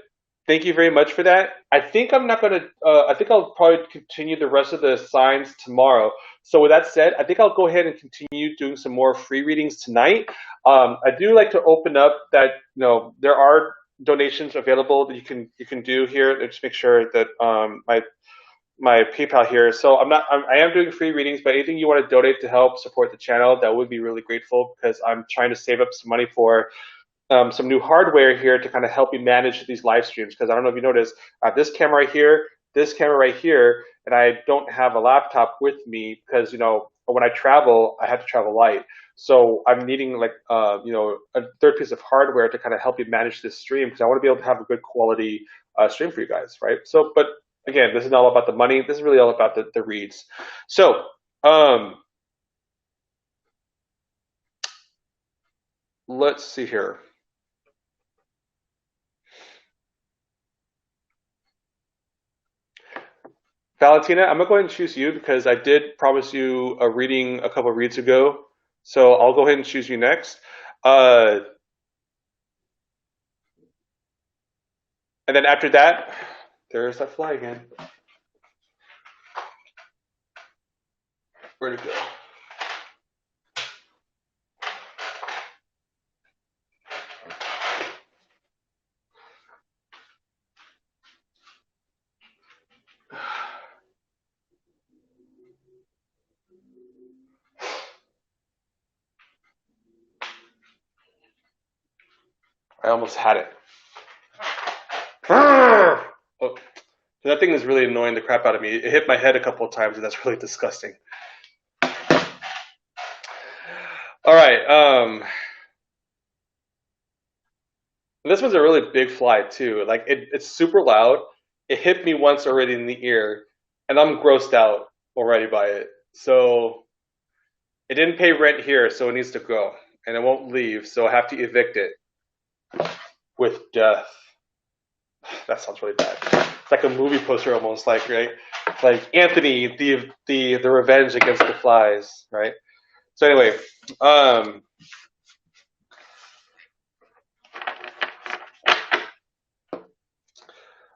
thank you very much for that. I think I'm not gonna. I think I'll probably continue the rest of the signs tomorrow. So with that said, I think I'll go ahead and continue doing some more free readings tonight. I do like to open up that there are donations available that you can do here. Just make sure that my PayPal here. So I am doing free readings, but anything you want to donate to help support the channel, that would be really grateful because I'm trying to save up some money for some new hardware here to kind of help me manage these live streams. Because I don't know if you noticed, I have this camera right here, this camera right here, and I don't have a laptop with me because when I travel, I have to travel light. So I'm needing like a third piece of hardware to kind of help me manage this stream because I want to be able to have a good quality stream for you guys, right? So, but again, this is not all about the money. This is really all about the reads. So, let's see here. Valentina, I'm gonna go ahead and choose you because I did promise you a reading a couple of reads ago. So I'll go ahead and choose you next. Uh, and then after that, there's that fly again. Where'd it go? I almost had it. Oh, that thing is really annoying the crap out of me. It hit my head a couple of times, and that's really disgusting. All right. This one's a really big fly too. Like it's super loud. It hit me once already in the ear, and I'm grossed out already by it. So It didn't pay rent here, so it needs to go, and it won't leave, so I have to evict it with death. That sounds really bad. It's like a movie poster almost, like right, like Anthony, the revenge against the flies, right? So anyway, um,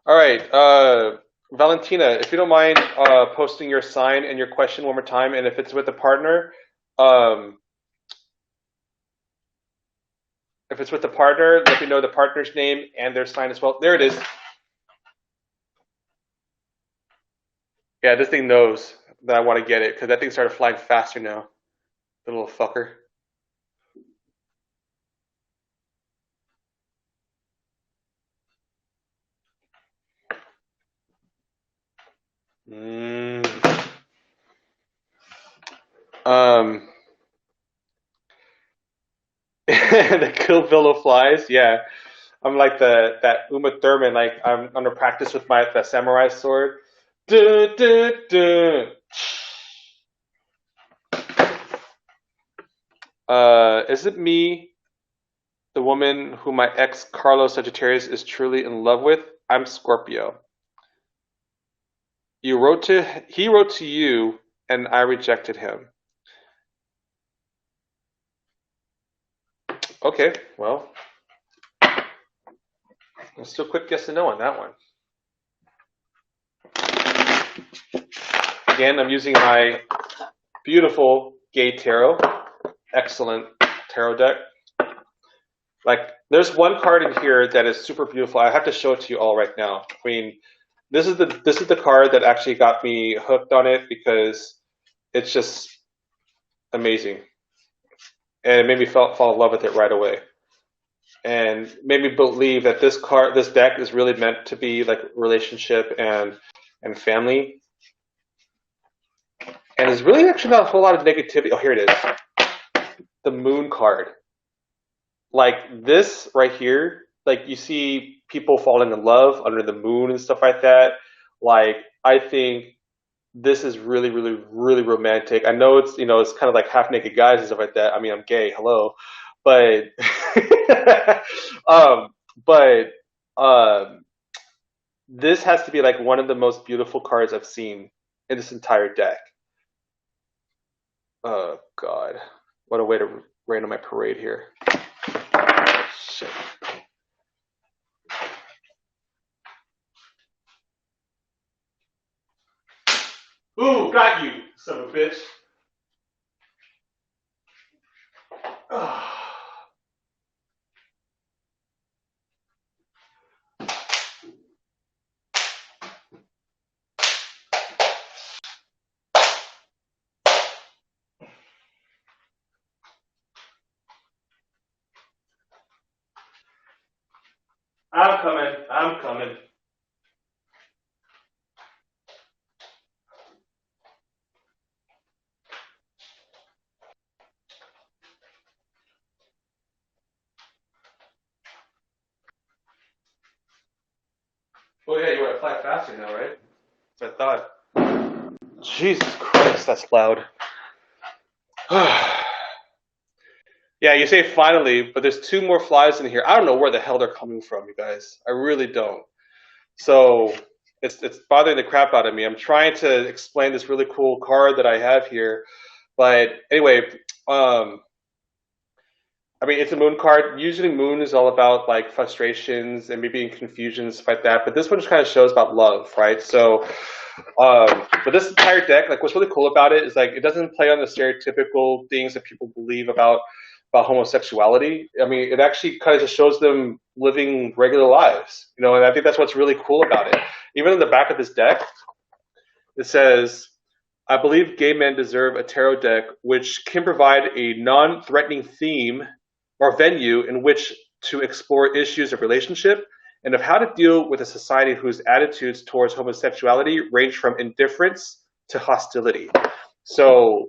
all right, Valentina, if you don't mind posting your sign and your question one more time, and if it's with a partner, um, if it's with the partner, let me know the partner's name and their sign as well. There it is. Yeah, this thing knows that I want to get it because that thing started flying faster now. The little fucker. Mm. Um, the Kill Bill of flies. Yeah, I'm like that Uma Thurman. Like I'm under practice with my the samurai sword. Duh, duh, duh. Is it me, the woman who my ex Carlos Sagittarius is truly in love with? I'm Scorpio. He wrote to you, and I rejected him. Okay, well, let's do a quick yes and no on that one. Again, I'm using my beautiful gay tarot, excellent tarot deck. Like, there's one card in here that is super beautiful. I have to show it to you all right now. I mean, this is the card that actually got me hooked on it because it's just amazing, and it made me fall in love with it right away, and made me believe that this deck is really meant to be like relationship and family, and there's really actually not a whole lot of negativity. Oh, here it is, the Moon card. Like this right here, like you see people falling in love under the moon and stuff like that. Like I think this is really, really, really romantic. I know it's kind of like half naked guys and stuff like that. I mean, I'm gay, hello, but um, but um, this has to be like one of the most beautiful cards I've seen in this entire deck. Oh God, what a way to rain on my parade here. Shit. Ooh, got you, son of a bitch. I'm coming. I'm coming. Oh yeah, you want to fly faster now, right? That's what I thought. Jesus Christ, that's loud. Yeah, you say finally, but there's two more flies in here. I don't know where the hell they're coming from, you guys. I really don't. So it's bothering the crap out of me. I'm trying to explain this really cool card that I have here, but anyway, um, I mean, it's a moon card. Usually, moon is all about like frustrations and maybe confusions, stuff like that. But this one just kind of shows about love, right? So, but this entire deck, like, what's really cool about it is like it doesn't play on the stereotypical things that people believe about homosexuality. I mean, it actually kind of just shows them living regular lives, and I think that's what's really cool about it. Even in the back of this deck, it says, I believe gay men deserve a tarot deck which can provide a non threatening theme or venue in which to explore issues of relationship and of how to deal with a society whose attitudes towards homosexuality range from indifference to hostility. So,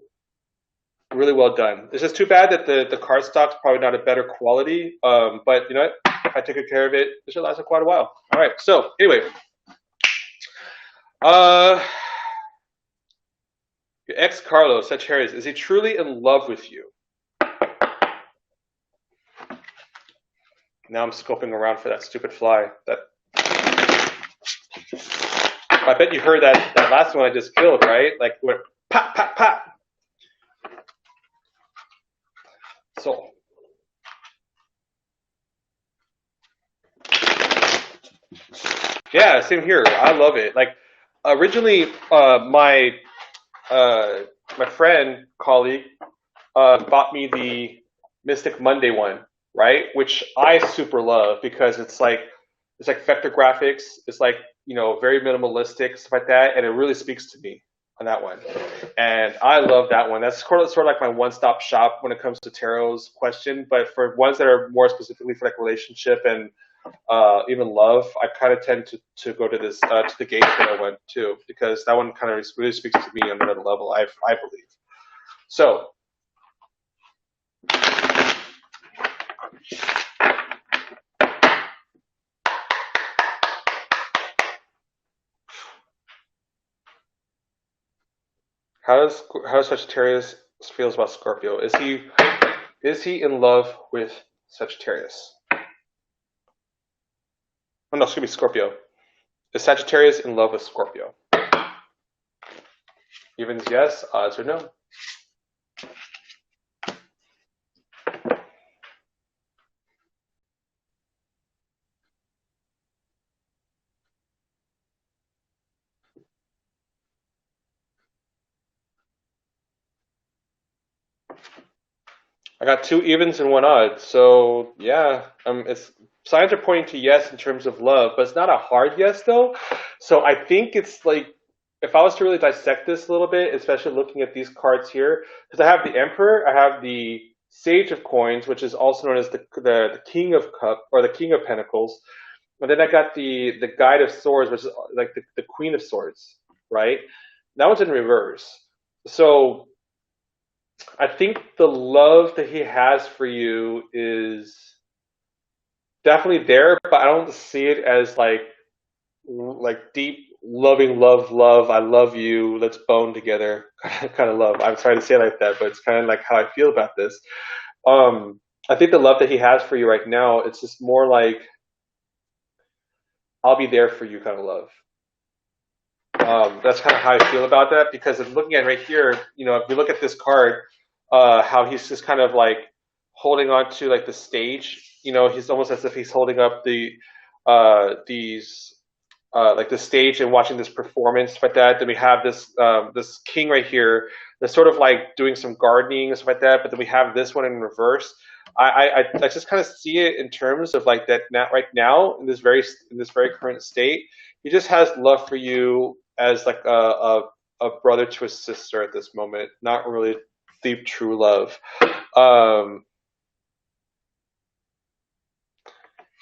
really well done. It's just too bad that the cardstock's probably not a better quality, but you know what? If I take good care of it, this should last for quite a while. All right, so anyway. Uh, Your ex Carlos, Sagittarius, is he truly in love with you? Now I'm scoping around for that stupid fly. That I bet you heard that last one I just killed, right? Like went pop, pop, pop. So yeah, same here. I love it. Like originally, uh, my friend colleague bought me the Mystic Monday one, right? Which I super love because it's like vector graphics. It's like very minimalistic stuff like that, and it really speaks to me on that one. And I love that one. That's sort of like my one-stop shop when it comes to tarot's question. But for ones that are more specifically for like relationship and even love, I kind of tend to go to this to the Gate Tarot one too because that one kind of really speaks to me on another level. I believe. So how does Sagittarius feels about Scorpio? Is he in love with Sagittarius? Oh no, excuse me, Scorpio. Is Sagittarius in love with Scorpio? Evens yes, odds or no. I got two evens and one odd. So yeah, it's signs are pointing to yes in terms of love, but it's not a hard yes though. So I think it's like if I was to really dissect this a little bit, especially looking at these cards here, because I have the Emperor, I have the Sage of Coins, which is also known as the King of Cup or the King of Pentacles, and then I got the Guide of Swords, which is like the Queen of Swords, right? That one's in reverse. So I think the love that he has for you is definitely there, but I don't see it as like deep loving love. I love you. Let's bone together kind of love. I'm sorry to say it like that, but it's kind of like how I feel about this. I think the love that he has for you right now, it's just more like I'll be there for you kind of love. That's kind of how I feel about that because I'm looking at right here, if you look at this card, how he's just kind of like holding on to like the stage, he's almost as if he's holding up these like the stage and watching this performance like that. Then we have this king right here that's sort of like doing some gardening and stuff like that. But then we have this one in reverse. I just kind of see it in terms of like that not right now in this very current state. He just has love for you as like a brother to a sister at this moment, not really deep true love. Um,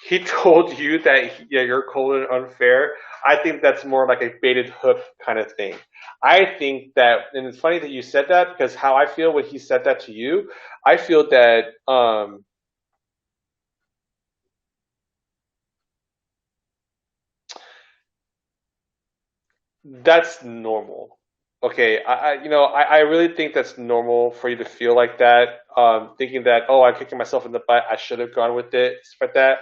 he told you that yeah, you're cold and unfair. I think that's more like a baited hook kind of thing. I think that, and it's funny that you said that because how I feel when he said that to you, I feel that that's normal. Okay, I really think that's normal for you to feel like that. Thinking that, oh, I'm kicking myself in the butt. I should have gone with it, stuff like that.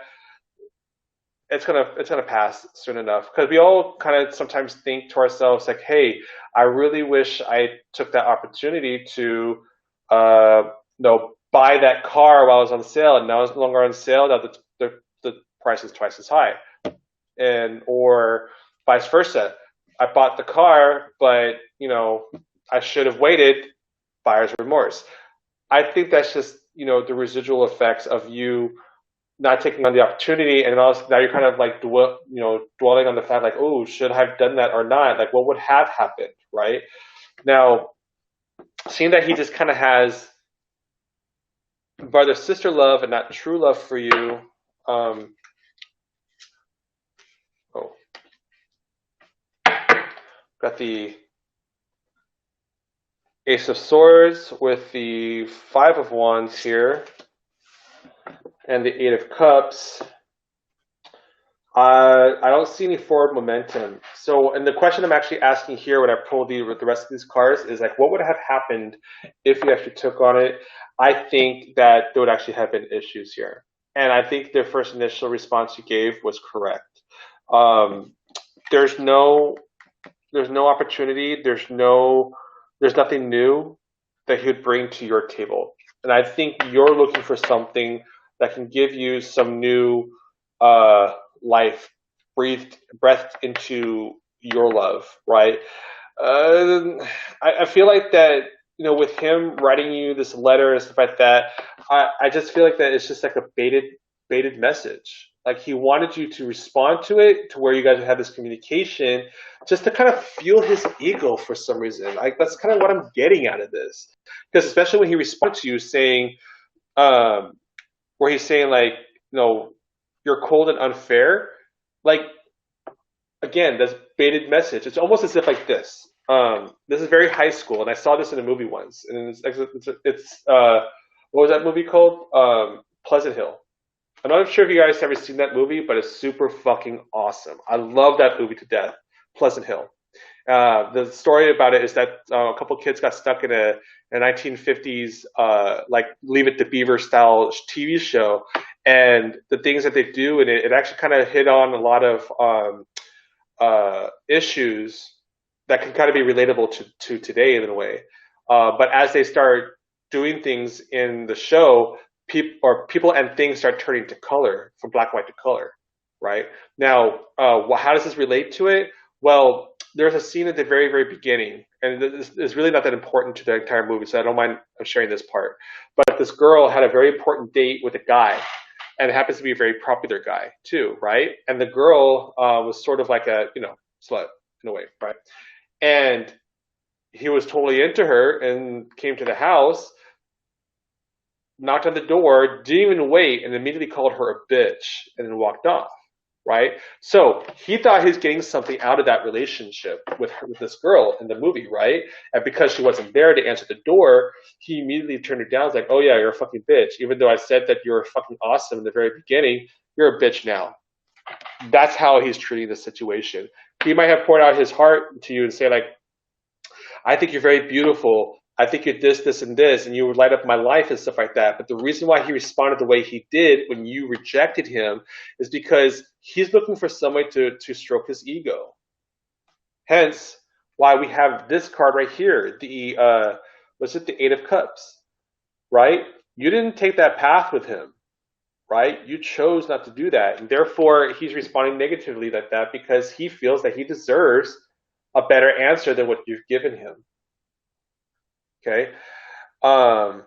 It's gonna pass soon enough because we all kind of sometimes think to ourselves like, hey, I really wish I took that opportunity to, uh, buy that car while it was on sale, and now it's no longer on sale. Now the price is twice as high, and or vice versa. I bought the car, but I should have waited. Buyer's remorse. I think that's just the residual effects of you not taking on the opportunity, and also now you're kind of like dwelling on the fact like, oh, should I have done that or not? Like, what would have happened, right? Now, seeing that he just kind of has brother sister love and not true love for you. Um, oh, got the Ace of Swords with the Five of Wands here, and the Eight of Cups. I don't see any forward momentum. So, and the question I'm actually asking here when I pull the rest of these cards is like, what would have happened if you actually took on it? I think that there would actually have been issues here, and I think the first initial response you gave was correct. Um, there's no there's no opportunity. There's nothing new that he would bring to your table, and I think you're looking for something that can give you some new life breathed into your love, right? Uh, I feel like that, with him writing you this letter and stuff like that, I just feel like that it's just like a baited message. Like he wanted you to respond to it to where you guys would have this communication just to kind of fuel his ego for some reason. Like that's kind of what I'm getting out of this. Because especially when he responded to you saying, um, where he's saying like, you're cold and unfair. Like again, this baited message. It's almost as if like this. This is very high school, and I saw this in a movie once. And it's what was that movie called? Pleasant Hill. I'm not sure if you guys have ever seen that movie, but it's super fucking awesome. I love that movie to death. Pleasant Hill. The story about it is that a couple kids got stuck in a 1950s like Leave It to Beaver style TV show, and the things that they do, and it actually kind of hit on a lot of issues that can kind of be relatable to today in a way. But as they start doing things in the show, people and things start turning to color from black and white to color, right? Now, how does this relate to it? Well, there's a scene at the very, very beginning, and this is really not that important to the entire movie, so I don't mind sharing this part. But this girl had a very important date with a guy, and it happens to be a very popular guy too, right? And the girl was sort of like a slut in a way, right? And he was totally into her and came to the house, knocked on the door, didn't even wait, and immediately called her a bitch and then walked off. Right? So he thought he was getting something out of that relationship with this girl in the movie, right? And because she wasn't there to answer the door, he immediately turned her down. He's like, oh yeah, you're a fucking bitch. Even though I said that you're fucking awesome in the very beginning, you're a bitch now. That's how he's treating the situation. He might have poured out his heart to you and say like, I think you're very beautiful. I think you're this, this, and this, and you would light up my life and stuff like that. But the reason why he responded the way he did when you rejected him is because he's looking for someone to stroke his ego. Hence, why we have this card right here, the what's it, the Eight of Cups, right? You didn't take that path with him, right? You chose not to do that, and therefore he's responding negatively like that because he feels that he deserves a better answer than what you've given him. Okay. Oh,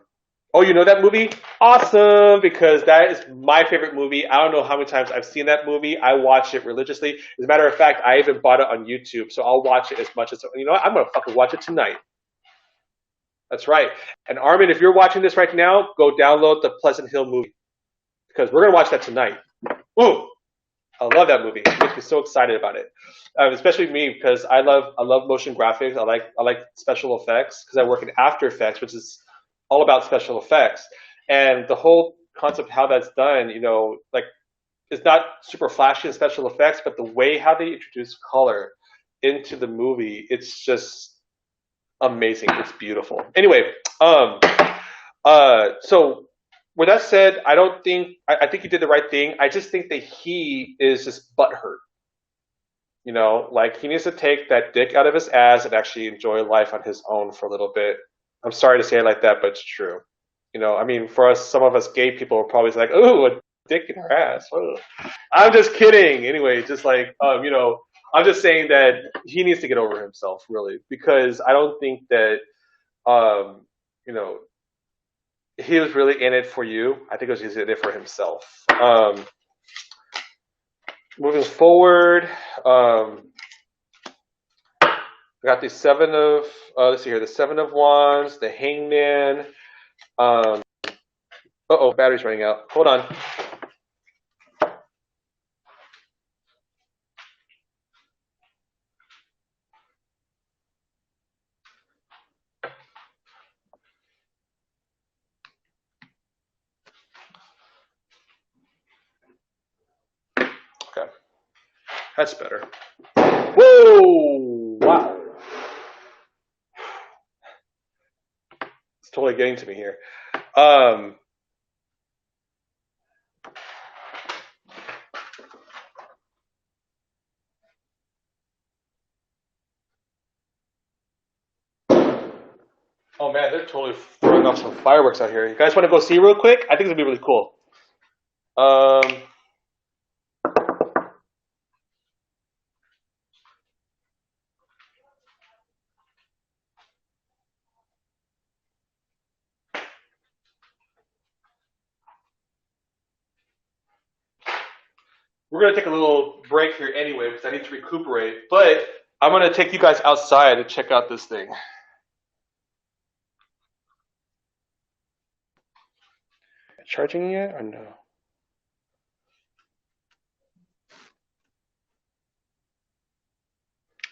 you know that movie? Awesome, because that is my favorite movie. I don't know how many times I've seen that movie. I watch it religiously. As a matter of fact, I even bought it on YouTube, so I'll watch it as much as you know what? I'm gonna fucking watch it tonight. That's right. And Armin, if you're watching this right now, go download the Pleasant Hill movie because we're gonna watch that tonight. Ooh, I love that movie. It makes me so excited about it. Especially me because I love motion graphics. I like special effects because I work in After Effects, which is all about special effects. And the whole concept of how that's done, like it's not super flashy in special effects, but the way how they introduce color into the movie, it's just amazing. It's beautiful. Anyway, so with that said, I think he did the right thing. I just think that he is just butthurt. Like he needs to take that dick out of his ass and actually enjoy life on his own for a little bit. I'm sorry to say it like that, but it's true. I mean, for us, some of us gay people are probably like, "Ooh, a dick in her ass." Ugh. I'm just kidding. Anyway, just like, I'm just saying that he needs to get over himself, really, because I don't think that, um, you know, he was really in it for you. I think he was in it for himself. Moving forward, we got the seven of, let's see here, the 7 of Wands, the Hangman. Uh-oh, battery's running out. Hold on. Okay. That's better. Whoa! Wow. It's totally getting to me here. Um, oh man, they're totally throwing off some fireworks out here. You guys want to go see real quick? I think it's gonna be really cool. Um, we're gonna take a little break here anyway because I need to recuperate. But I'm gonna take you guys outside to check out this thing. Charging yet or no?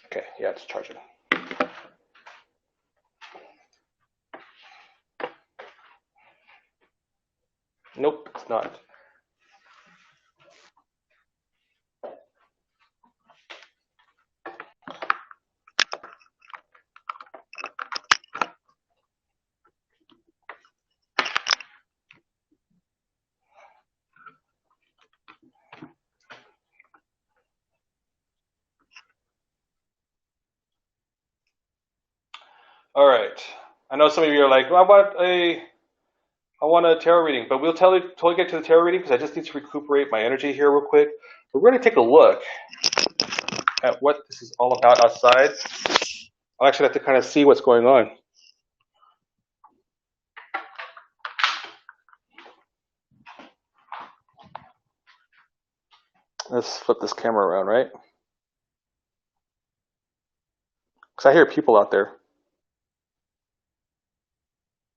Okay, yeah, it's charging. Nope, it's not. All right. I know some of you are like, well, I want a tarot reading, but we'll totally get to the tarot reading because I just need to recuperate my energy here real quick. But we're going to take a look at what this is all about outside. I'll actually have to kind of see what's going on. Let's flip this camera around, right? Because I hear people out there.